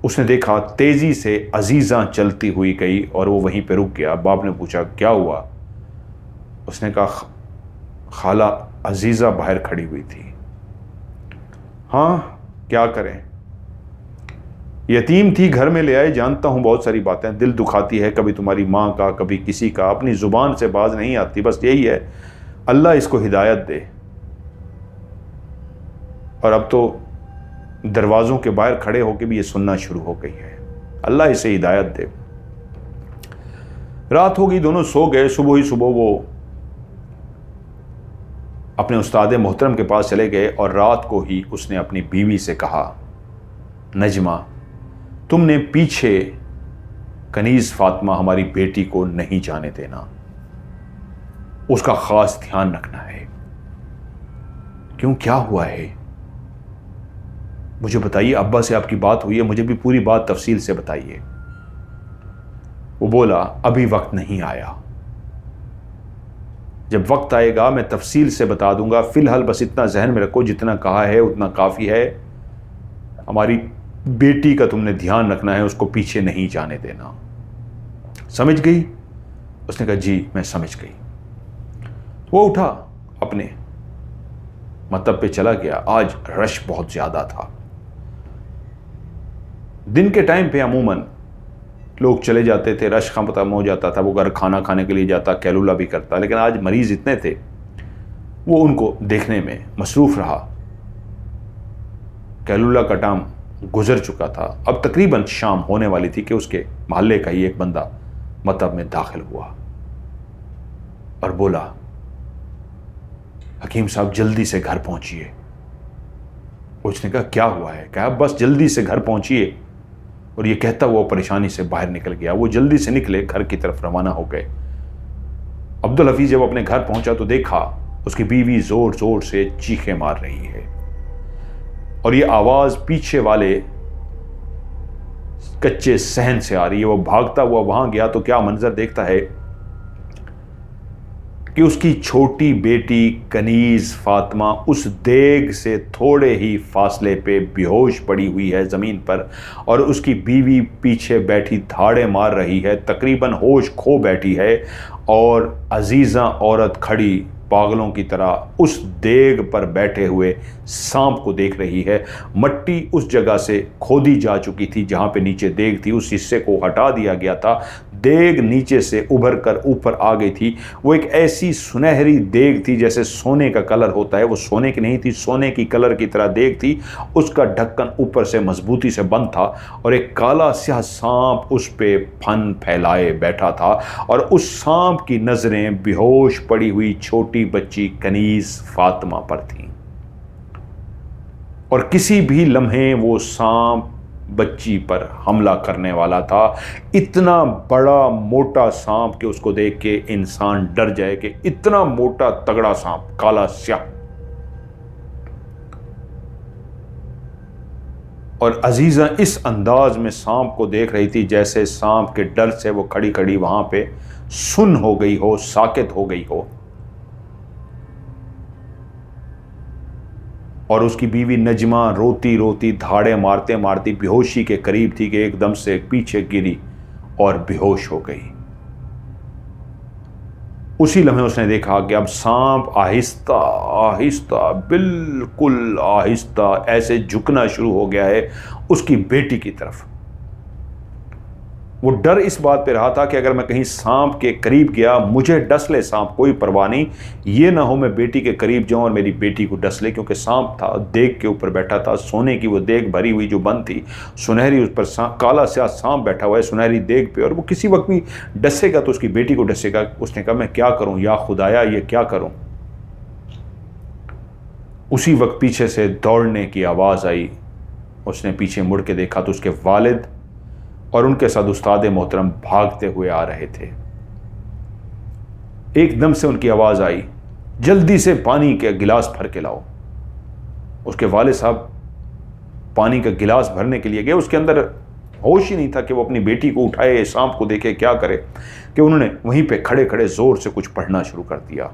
उसने देखा तेज़ी से अजीज़ा चलती हुई गई और वो वहीं पे रुक गया। बाप ने पूछा क्या हुआ? उसने कहा खाला अजीज़ा बाहर खड़ी हुई थी। हाँ क्या करें, यतीम थी, घर में ले आए, जानता हूँ बहुत सारी बातें दिल दुखाती है, कभी तुम्हारी माँ का, कभी किसी का, अपनी ज़ुबान से बाज नहीं आती, बस यही है अल्लाह इसको हिदायत दे। और अब तो दरवाज़ों के बाहर खड़े होकर भी ये सुनना शुरू हो गई है, अल्लाह इसे हिदायत दे। रात हो गई, दोनों सो गए। सुबह ही सुबह वो अपने उस्ताद मोहतरम के पास चले गए और रात को ही उसने अपनी बीवी से कहा नजमा, तुमने पीछे कनीज़ फातिमा हमारी बेटी को नहीं जाने देना, उसका ख़ास ध्यान रखना है। क्यों, क्या हुआ है? मुझे बताइए, अब्बा से आपकी बात हुई है, मुझे भी पूरी बात तफसील से बताइए। वो बोला अभी वक्त नहीं आया, जब वक्त आएगा मैं तफसील से बता दूंगा, फ़िलहाल बस इतना जहन में रखो, जितना कहा है उतना काफ़ी है। हमारी बेटी का तुमने ध्यान रखना है, उसको पीछे नहीं जाने देना, समझ गई? उसने कहा जी मैं समझ गई। वो उठा, अपने मतलब पे चला गया। आज रश बहुत ज़्यादा था। दिन के टाइम पे अमूमन लोग चले जाते थे, रश खत्म हो जाता था, वो घर खाना खाने के लिए जाता, कैलूला भी करता, लेकिन आज मरीज़ इतने थे वो उनको देखने में मसरूफ़ रहा। कैलूला का टाइम गुजर चुका था, अब तकरीबन शाम होने वाली थी कि उसके मोहल्ले का ही एक बंदा मतब में दाखिल हुआ और बोला हकीम साहब जल्दी से घर पहुंचिए। उसने कहा क्या हुआ है? कहा बस जल्दी से घर पहुंचिए। और ये कहता हुआ परेशानी से बाहर निकल गया। वो जल्दी से निकले, घर की तरफ रवाना हो गए। अब्दुल हफीज जब अपने घर पहुंचा तो देखा उसकी बीवी जोर जोर से चीखें मार रही है और ये आवाज़ पीछे वाले कच्चे सहन से आ रही है। वो भागता हुआ वहां गया तो क्या मंजर देखता है कि उसकी छोटी बेटी कनीज फातिमा उस देग से थोड़े ही फासले पे बेहोश पड़ी हुई है ज़मीन पर, और उसकी बीवी पीछे बैठी धाड़े मार रही है, तकरीबन होश खो बैठी है, और अजीज़ा औरत खड़ी पागलों की तरह उस देग पर बैठे हुए सांप को देख रही है। मट्टी उस जगह से खोदी जा चुकी थी जहाँ पे नीचे देग थी, उस हिस्से को हटा दिया गया था। देग नीचे से उभर कर ऊपर आ गई थी। वो एक ऐसी सुनहरी देग थी जैसे सोने का कलर होता है, वो सोने की नहीं थी, सोने की कलर की तरह देग थी। उसका ढक्कन ऊपर से मजबूती से बंद था और एक काला स्याह सांप उस पे फन फैलाए बैठा था, और उस सांप की नजरें बेहोश पड़ी हुई छोटी बच्ची कनीज फातिमा पर थी। और किसी भी लम्हे वो सांप बच्ची पर हमला करने वाला था। इतना बड़ा मोटा सांप कि उसको देख के इंसान डर जाए कि इतना मोटा तगड़ा सांप, काला स्याह। और अजीजा इस अंदाज में सांप को देख रही थी जैसे सांप के डर से वो खड़ी खड़ी वहां पे सुन हो गई हो, साकित हो गई हो। और उसकी बीवी नजमा रोती रोती धाड़े मारते मारती बेहोशी के करीब थी कि एकदम से पीछे गिरी और बेहोश हो गई। उसी लम्हे उसने देखा कि अब सांप आहिस्ता आहिस्ता, बिल्कुल आहिस्ता ऐसे झुकना शुरू हो गया है उसकी बेटी की तरफ। वो डर इस बात पे रहा था कि अगर मैं कहीं सांप के करीब गया, मुझे डस ले सांप, कोई परवाह नहीं, ये ना हो मैं बेटी के करीब जाऊं और मेरी बेटी को डस ले, क्योंकि सांप था, देग के ऊपर बैठा था, सोने की वो देग भरी हुई जो बंद थी, सुनहरी, उस पर काला स्याह सांप बैठा हुआ है सुनहरी देग पे, और वो किसी वक्त भी डसेगा तो उसकी बेटी को डसेगा। उसने कहा मैं क्या करूं या खुदाया, ये क्या करूं। उसी वक्त पीछे से दौड़ने की आवाज़ आई। उसने पीछे मुड़ के देखा तो उसके वालिद और उनके साथ उस्ताद मोहतरम भागते हुए आ रहे थे। एकदम से उनकी आवाज आई, जल्दी से पानी के गिलास भर के लाओ। उसके वाले साहब पानी का गिलास भरने के लिए गए। उसके अंदर होश ही नहीं था कि वो अपनी बेटी को उठाए, सांप को देखे, क्या करे, कि उन्होंने वहीं पे खड़े खड़े जोर से कुछ पढ़ना शुरू कर दिया।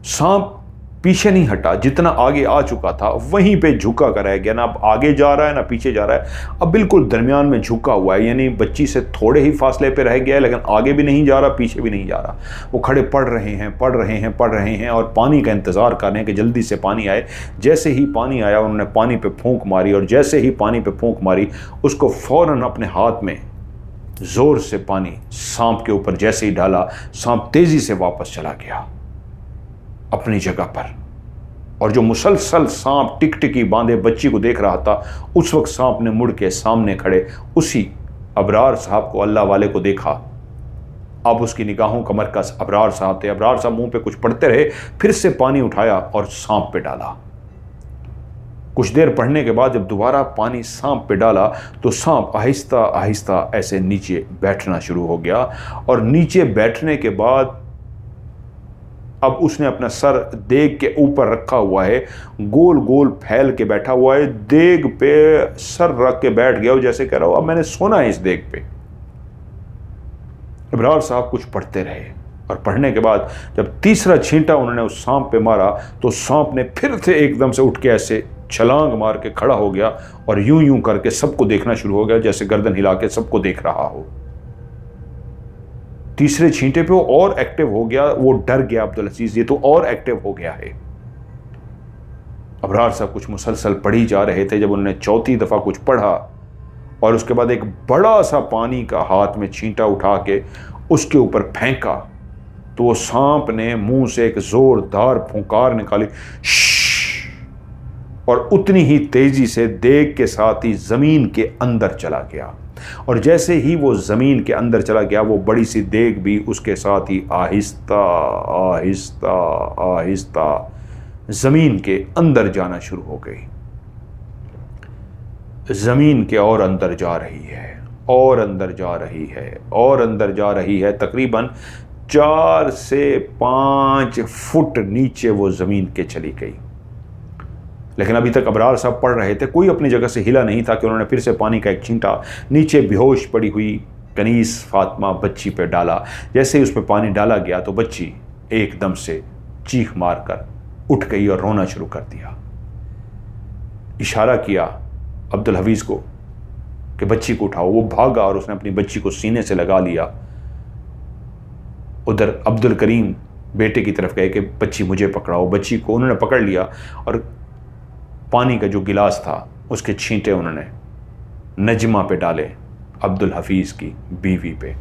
सांप पीछे नहीं हटा, जितना आगे आ चुका था वहीं पे झुका कर रह गया, ना अब आगे जा रहा है ना पीछे जा रहा है, अब बिल्कुल दरमियान में झुका हुआ है, यानी बच्ची से थोड़े ही फासले पे रह गया है, लेकिन आगे भी नहीं जा रहा पीछे भी नहीं जा रहा। वो खड़े पढ़ रहे हैं पढ़ रहे हैं पढ़ रहे हैं और पानी का इंतज़ार कर रहे हैं कि जल्दी से पानी आए। जैसे ही पानी आया उन्होंने पानी पर फूंक मारी, और जैसे ही पानी पर फूंक मारी उसको फ़ौरन अपने हाथ में ज़ोर से पानी सांप के ऊपर जैसे ही डाला, सांप तेज़ी से वापस चला गया अपनी जगह पर। और जो मुसलसल सांप टिकटिकी बांधे बच्ची को देख रहा था, उस वक्त सांप ने मुड़ के सामने खड़े उसी अबरार साहब को, अल्लाह वाले को देखा। अब उसकी निगाहों का मरकज अबरार साहब थे। अबरार साहब मुंह पे कुछ पढ़ते रहे, फिर से पानी उठाया और सांप पे डाला। कुछ देर पढ़ने के बाद जब दोबारा पानी सांप पे डाला तो सांप आहिस्ता आहिस्ता ऐसे नीचे बैठना शुरू हो गया, और नीचे बैठने के बाद अब उसने अपना सर देग के ऊपर रखा हुआ है, गोल गोल फैल के बैठा हुआ है, देग पे सर रख के बैठ गया, जैसे कह रहा हो अब मैंने सोना है इस देग पे। इब्रार साहब कुछ पढ़ते रहे, और पढ़ने के बाद जब तीसरा छींटा उन्होंने उस सांप पे मारा तो सांप ने फिर से एकदम से उठ के ऐसे छलांग मार के खड़ा हो गया, और यूं यूं करके सबको देखना शुरू हो गया, जैसे गर्दन हिला के सबको देख रहा हो। तीसरे छींटे पे वो और एक्टिव हो गया, वो डर गया अब्दुल अजीज, ये तो और एक्टिव हो गया है। अबरार साहब कुछ मुसलसल पढ़ी जा रहे थे। जब उन्होंने चौथी दफा कुछ पढ़ा और उसके बाद एक बड़ा सा पानी का हाथ में छींटा उठा के उसके ऊपर फेंका, तो वो सांप ने मुंह से एक जोरदार फुंकार निकाली, और उतनी ही तेजी से देग के साथ ही जमीन के अंदर चला गया। और जैसे ही वो ज़मीन के अंदर चला गया, वो बड़ी सी देग भी उसके साथ ही आहिस्ता आहिस्ता आहिस्ता ज़मीन के अंदर जाना शुरू हो गई। ज़मीन के और अंदर जा रही है, और अंदर जा रही है, और अंदर जा रही है। तकरीबन 4 से 5 फुट नीचे वो ज़मीन के चली गई। लेकिन अभी तक अबरार साहब पढ़ रहे थे, कोई अपनी जगह से हिला नहीं था कि उन्होंने फिर से पानी का एक छींटा नीचे बेहोश पड़ी हुई कनीस फातिमा बच्ची पे डाला। जैसे ही उस पर पानी डाला गया तो बच्ची एकदम से चीख मारकर उठ गई और रोना शुरू कर दिया। इशारा किया अब्दुल हफीज़ को कि बच्ची को उठाओ। वो भागा और उसने अपनी बच्ची को सीने से लगा लिया। उधर अब्दुल करीम बेटे की तरफ गए कि बच्ची मुझे पकड़ाओ। बच्ची को उन्होंने पकड़ लिया और पानी का जो गिलास था उसके छींटे उन्होंने नजमा पे डाले, अब्दुल हफीज़ की बीवी पे।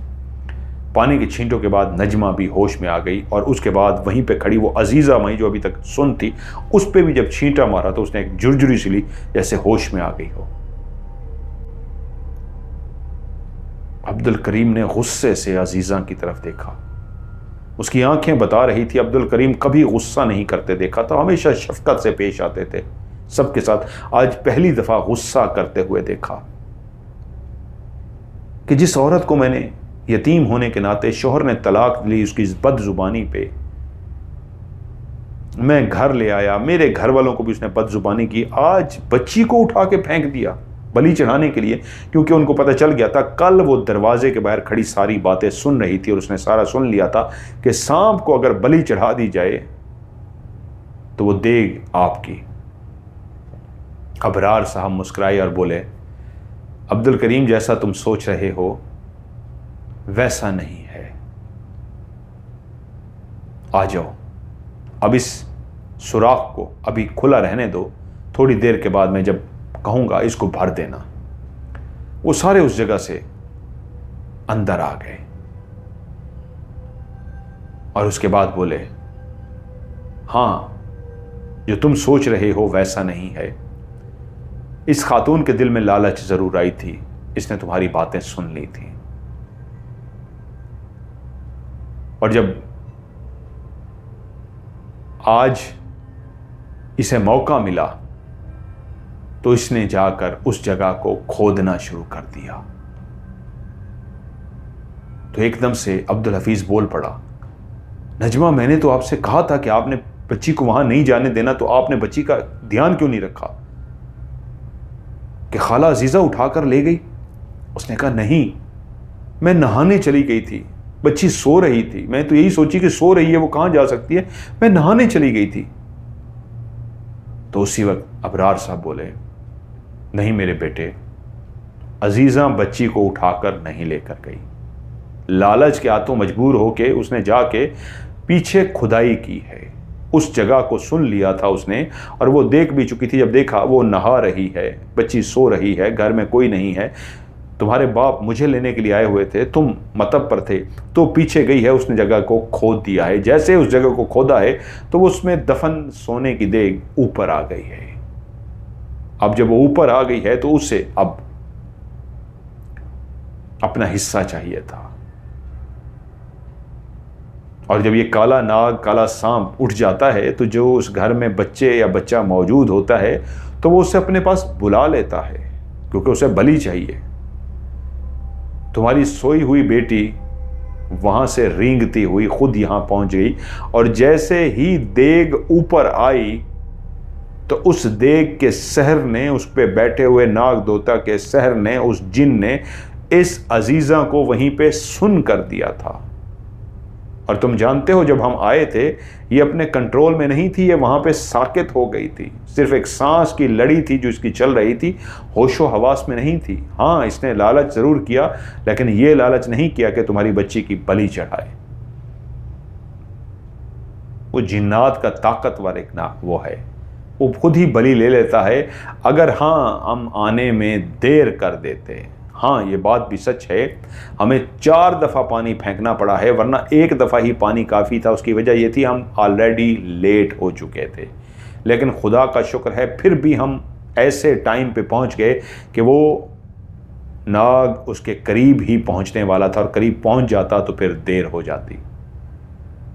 पानी के छींटों के बाद नजमा भी होश में आ गई और उसके बाद वहीं पे खड़ी वो अजीज़ा मई जो अभी तक सुन थी, उस पर भी जब छींटा मारा तो उसने एक जुरजुरी सी ली जैसे होश में आ गई हो। अब्दुल करीम ने गुस्से से अजीज़ा की तरफ देखा। उसकी आंखें बता रही थी अब्दुल करीम कभी गुस्सा नहीं करते देखा था, हमेशा शफकत से पेश आते थे सबके साथ। आज पहली दफा गुस्सा करते हुए देखा कि जिस औरत को मैंने यतीम होने के नाते शोहर ने तलाक ली, उसकी बदजुबानी पे मैं घर ले आया, मेरे घर वालों को भी उसने बदजुबानी की, आज बच्ची को उठा के फेंक दिया बलि चढ़ाने के लिए, क्योंकि उनको पता चल गया था कल वो दरवाजे के बाहर खड़ी सारी बातें सुन रही थी और उसने सारा सुन लिया था कि सांप को अगर बलि चढ़ा दी जाए तो वो देग आपकी। अबरार साहब मुस्कुराए और बोले, अब्दुल करीम जैसा तुम सोच रहे हो वैसा नहीं है, आ जाओ, अब इस सुराख को अभी खुला रहने दो, थोड़ी देर के बाद मैं जब कहूंगा इसको भर देना। वो सारे उस जगह से अंदर आ गए और उसके बाद बोले, हां, जो तुम सोच रहे हो वैसा नहीं है। इस खातून के दिल में लालच जरूर आई थी, इसने तुम्हारी बातें सुन ली थी और जब आज इसे मौका मिला तो इसने जाकर उस जगह को खोदना शुरू कर दिया। तो एकदम से अब्दुल हफीज़ बोल पड़ा, नजमा मैंने तो आपसे कहा था कि आपने बच्ची को वहां नहीं जाने देना, तो आपने बच्ची का ध्यान क्यों नहीं रखा कि खाला अजीज़ा उठाकर ले गई। उसने कहा नहीं, मैं नहाने चली गई थी, बच्ची सो रही थी, मैं तो यही सोची कि सो रही है, वो कहां जा सकती है, मैं नहाने चली गई थी। तो उसी वक्त अबरार साहब बोले, नहीं मेरे बेटे, अजीज़ा बच्ची को उठाकर नहीं लेकर गई, लालच के हाथों मजबूर होके उसने जाके पीछे खुदाई की है, उस जगह को सुन लिया था उसने और वो देख भी चुकी थी। जब देखा वो नहा रही है, बच्ची सो रही है, घर में कोई नहीं है, तुम्हारे बाप मुझे लेने के लिए आए हुए थे, तुम मतब पर थे, तो पीछे गई है, उसने जगह को खोद दिया है। जैसे उस जगह को खोदा है तो उसमें दफन सोने की देग ऊपर आ गई है। अब जब वो ऊपर आ गई है तो उससे अब अपना हिस्सा चाहिए था। और जब ये काला नाग, काला सांप उठ जाता है तो जो उस घर में बच्चे या बच्चा मौजूद होता है तो वो उसे अपने पास बुला लेता है, क्योंकि उसे बलि चाहिए। तुम्हारी सोई हुई बेटी वहां से रेंगती हुई खुद यहां पहुंच गई और जैसे ही देग ऊपर आई तो उस देग के सहर ने, उस पे बैठे हुए नाग दोता के सहर ने, उस जिन ने इस अजीज़ा को वहीं पे सुन कर दिया था। और तुम जानते हो जब हम आए थे ये अपने कंट्रोल में नहीं थी, ये वहां पे साकित हो गई थी, सिर्फ एक सांस की लड़ी थी जो इसकी चल रही थी, होशो हवास में नहीं थी। हाँ, इसने लालच जरूर किया, लेकिन ये लालच नहीं किया कि तुम्हारी बच्ची की बलि चढ़ाए। वो जिन्नात का ताकतवर एक ना वो है, वो खुद ही बलि ले लेता है अगर हाँ हम आने में देर कर देते। हाँ, ये बात भी सच है, हमें 4 दफ़ा पानी फेंकना पड़ा है, वरना एक दफ़ा ही पानी काफ़ी था। उसकी वजह ये थी हम ऑलरेडी लेट हो चुके थे, लेकिन खुदा का शुक्र है फिर भी हम ऐसे टाइम पे पहुंच गए कि वो नाग उसके करीब ही पहुंचने वाला था और करीब पहुंच जाता तो फिर देर हो जाती।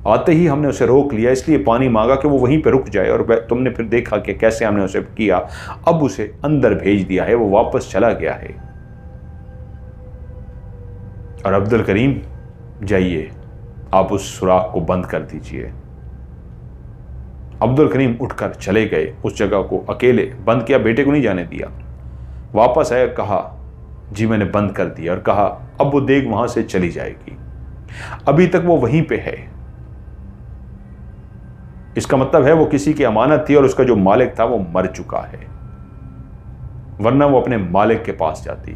आते ही हमने उसे रोक लिया, इसलिए पानी मांगा कि वो वहीं पे रुक जाए, और तुमने फिर देखा कि कैसे हमने उसे किया। अब उसे अंदर भेज दिया है, वो वापस चला गया है। और अब्दुल करीम जाइए, आप उस सुराख को बंद कर दीजिए। अब्दुल करीम उठकर चले गए, उस जगह को अकेले बंद किया, बेटे को नहीं जाने दिया। वापस आया, कहा जी मैंने बंद कर दिया, और कहा अब वो देग वहां से चली जाएगी, अभी तक वो वहीं पे है। इसका मतलब है वो किसी की अमानत थी और उसका जो मालिक था वो मर चुका है, वरना वो अपने मालिक के पास जाती।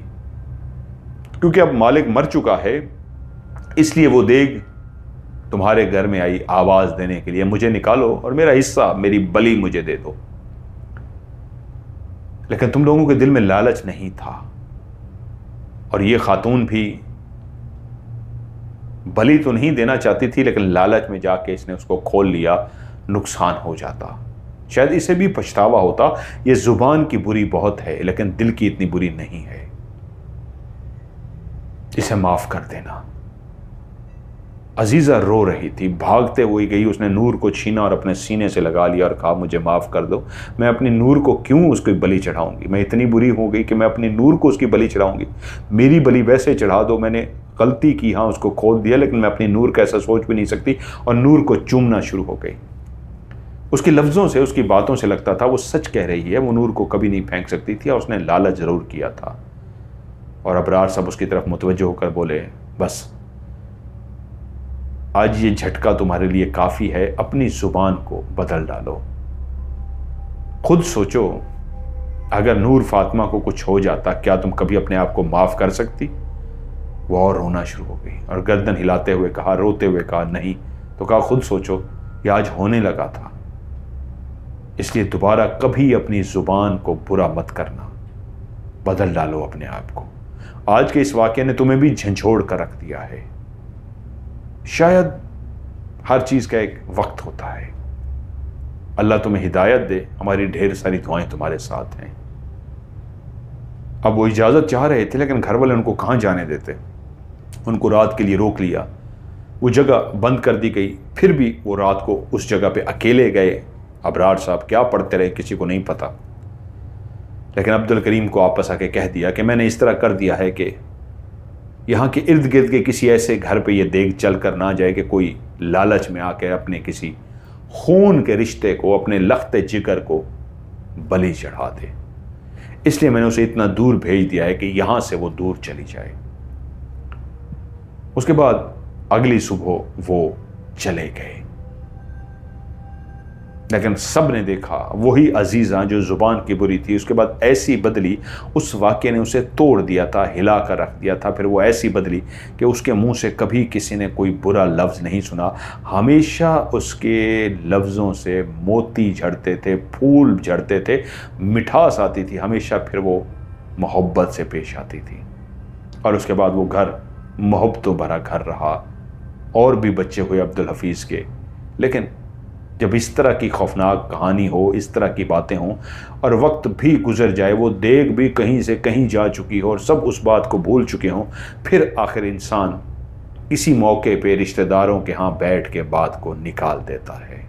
क्योंकि अब मालिक मर चुका है, इसलिए वो देग तुम्हारे घर में आई आवाज देने के लिए, मुझे निकालो और मेरा हिस्सा, मेरी बलि मुझे दे दो। लेकिन तुम लोगों के दिल में लालच नहीं था, और ये खातून भी बलि तो नहीं देना चाहती थी, लेकिन लालच में जाके इसने उसको खोल लिया, नुकसान हो जाता। शायद इसे भी पछतावा होता। ये जुबान की बुरी बहुत है, लेकिन दिल की इतनी बुरी नहीं है। इसे माफ कर देना। अजीजा रो रही थी, भागते हुए गई, उसने नूर को छीना और अपने सीने से लगा लिया और कहा मुझे माफ कर दो, मैं अपनी नूर को क्यों उसकी बलि चढ़ाऊंगी, मैं इतनी बुरी हो गई कि मैं अपनी नूर को उसकी बलि चढ़ाऊंगी। मेरी बलि वैसे चढ़ा दो, मैंने गलती की, हाँ उसको खोद दिया, लेकिन मैं अपनी नूर का ऐसा सोच भी नहीं सकती। और नूर को चूमना शुरू हो गई। उसके लफ्ज़ों से, उसकी बातों से लगता था वो सच कह रही है, वो नूर को कभी नहीं फेंक सकती थी, और उसने लालच ज़रूर किया था। और अबरार सब उसकी तरफ मुतवज्जो होकर बोले बस आज ये झटका तुम्हारे लिए काफ़ी है, अपनी ज़ुबान को बदल डालो। खुद सोचो, अगर नूर फातिमा को कुछ हो जाता, क्या तुम कभी अपने आप को माफ़ कर सकती? वो और रोना शुरू हो गई और गर्दन हिलाते हुए कहा, रोते हुए कहा नहीं। तो कहा खुद सोचो, ये आज होने लगा था, इसलिए दोबारा कभी अपनी ज़ुबान को बुरा मत करना, बदल डालो अपने आप को। आज के इस वाक़े ने तुम्हें भी झंझोड़ कर रख दिया है। शायद हर चीज़ का एक वक्त होता है। अल्लाह तुम्हें हिदायत दे। हमारी ढेर सारी दुआएं तुम्हारे साथ हैं। अब वो इजाज़त चाह रहे थे, लेकिन घर वाले उनको कहाँ जाने देते। उनको रात के लिए रोक लिया, वो जगह बंद कर दी गई। फिर भी वो रात को उस जगह पे अकेले गए। अबरार साहब क्या पढ़ते रहे किसी को नहीं पता, लेकिन अब्दुल करीम को आपस आके कह दिया कि मैंने इस तरह कर दिया है कि यहाँ के इर्द गिर्द के किसी ऐसे घर पे ये देग चल कर ना जाए कि कोई लालच में आके अपने किसी खून के रिश्ते को, अपने लख्ते जिगर को बलि चढ़ा दे। इसलिए मैंने उसे इतना दूर भेज दिया है कि यहाँ से वो दूर चली जाए। उसके बाद अगली सुबह वो चले गए, लेकिन सब ने देखा वही अजीज़ा जो ज़ुबान की बुरी थी, उसके बाद ऐसी बदली, उस वाक़े ने उसे तोड़ दिया था, हिला कर रख दिया था। फिर वो ऐसी बदली कि उसके मुंह से कभी किसी ने कोई बुरा लफ्ज़ नहीं सुना। हमेशा उसके लफ्ज़ों से मोती झड़ते थे, फूल झड़ते थे, मिठास आती थी हमेशा। फिर वो मोहब्बत से पेश आती थी, और उसके बाद वो घर मोहब्बतों भरा घर रहा। और भी बच्चे हुए अब्दुल हफीज़ के। लेकिन जब इस तरह की खौफनाक कहानी हो, इस तरह की बातें हों, और वक्त भी गुजर जाए, वो देग भी कहीं से कहीं जा चुकी हो और सब उस बात को भूल चुके हों, फिर आखिर इंसान इसी मौके पे रिश्तेदारों के यहाँ बैठ के बात को निकाल देता है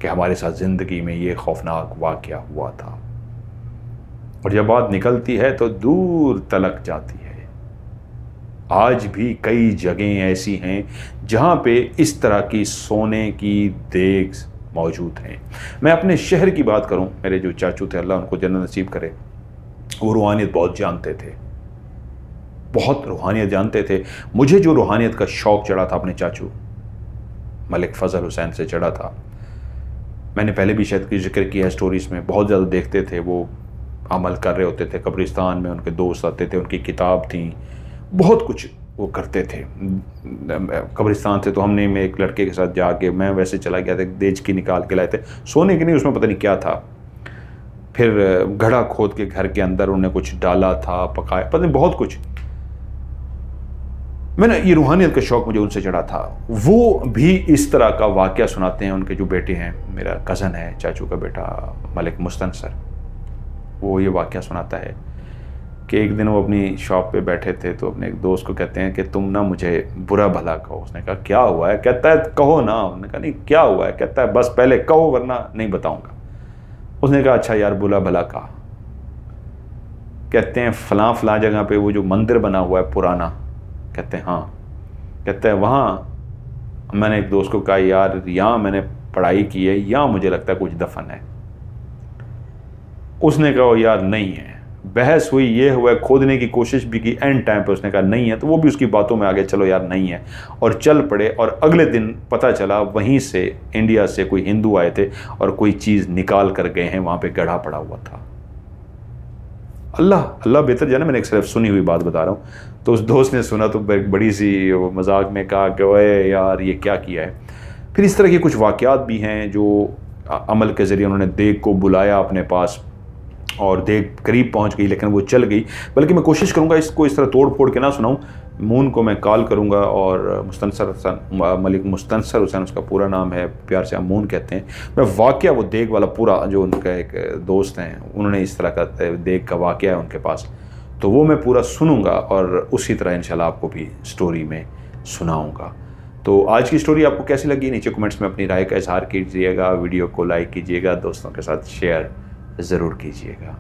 कि हमारे साथ ज़िंदगी में ये खौफनाक वाक़या हुआ था। और जब बात निकलती है तो दूर तलक जाती है। आज भी कई जगहें ऐसी हैं जहाँ पे इस तरह की सोने की देग मौजूद हैं। मैं अपने शहर की बात करूँ, मेरे जो चाचू थे, अल्लाह उनको जन्नत नसीब करे, वो रूहानियत बहुत जानते थे, बहुत रूहानियत जानते थे। मुझे जो रूहानियत का शौक़ चढ़ा था अपने चाचू मलिक फ़ज़ल हुसैन से चढ़ा था। मैंने पहले भी शायद की जिक्र किया है स्टोरीज़ में। बहुत ज़्यादा देखते थे, वो अमल कर रहे होते थे, कब्रिस्तान में उनके दोस्त आते थे, उनकी किताब थी, बहुत कुछ वो करते थे। कब्रिस्तान से तो हमने, मैं एक लड़के के साथ जाके, मैं वैसे चला गया था, देचकी निकाल के लाए थे, सोने की नहीं, उसमें पता नहीं क्या था। फिर घड़ा खोद के घर के अंदर उन्होंने कुछ डाला था, पकाया, पता नहीं बहुत कुछ। मैंने ये रूहानियत का शौक़ मुझे उनसे चढ़ा था। वो भी इस तरह का वाक़या सुनाते हैं। उनके जो बेटे हैं, मेरा कज़न है चाचू का बेटा मलिक मुस्तनसर, वो ये वाक़या सुनाता है कि एक दिन वो अपनी शॉप पे बैठे थे तो अपने एक दोस्त को कहते हैं कि तुम ना मुझे बुरा भला कहो। उसने कहा क्या हुआ है? कहता है कहो ना। उसने कहा नहीं क्या हुआ है? कहता है बस पहले कहो वरना नहीं बताऊंगा। उसने कहा अच्छा यार बुरा भला कहा। कहते हैं फलां जगह पे वो जो मंदिर बना हुआ है पुराना, कहते हैं हाँ। कहते हैं वहाँ मैंने एक दोस्त को कहा यार यहाँ मैंने पढ़ाई की है या मुझे लगता है कुछ दफन है। उसने कहा यार नहीं है, बहस हुई, ये हुआ, खोदने की कोशिश भी की, एंड टाइम पे उसने कहा नहीं है, तो वो भी उसकी बातों में आ गए चलो यार नहीं है, और चल पड़े। और अगले दिन पता चला वहीं से इंडिया से कोई हिंदू आए थे और कोई चीज़ निकाल कर गए हैं, वहाँ पे गड्ढा पड़ा हुआ था। अल्लाह अल्लाह बेहतर जाने, मैंने एक सिर्फ सुनी हुई बात बता रहा हूँ। तो उस दोस्त ने सुना तो बड़ी सी मजाक में कहा कि ओए यार ये क्या किया है। फिर इस तरह के कुछ वाक़यात भी हैं जो अमल के ज़रिए उन्होंने देग को बुलाया अपने पास और देग करीब पहुंच गई, लेकिन वो चल गई। बल्कि मैं कोशिश करूंगा इसको इस तरह तोड़ फोड़ के ना सुनाऊं। मून को मैं कॉल करूंगा और मलिक मुस्तनसर हुसैन उसका पूरा नाम है, प्यार से हम मून कहते हैं। मैं वाक़या वो देग वाला पूरा, जो उनका एक दोस्त हैं उन्होंने इस तरह का देग का वाक़या है उनके पास, तो वो मैं पूरा सुनूंगा और उसी तरह इंशाल्लाह आपको भी स्टोरी में सुनाऊँगा। तो आज की स्टोरी आपको कैसी लगी नीचे कमेंट्स में अपनी राय का इजहार कीजिएगा, वीडियो को लाइक कीजिएगा, दोस्तों के साथ शेयर ज़रूर कीजिएगा।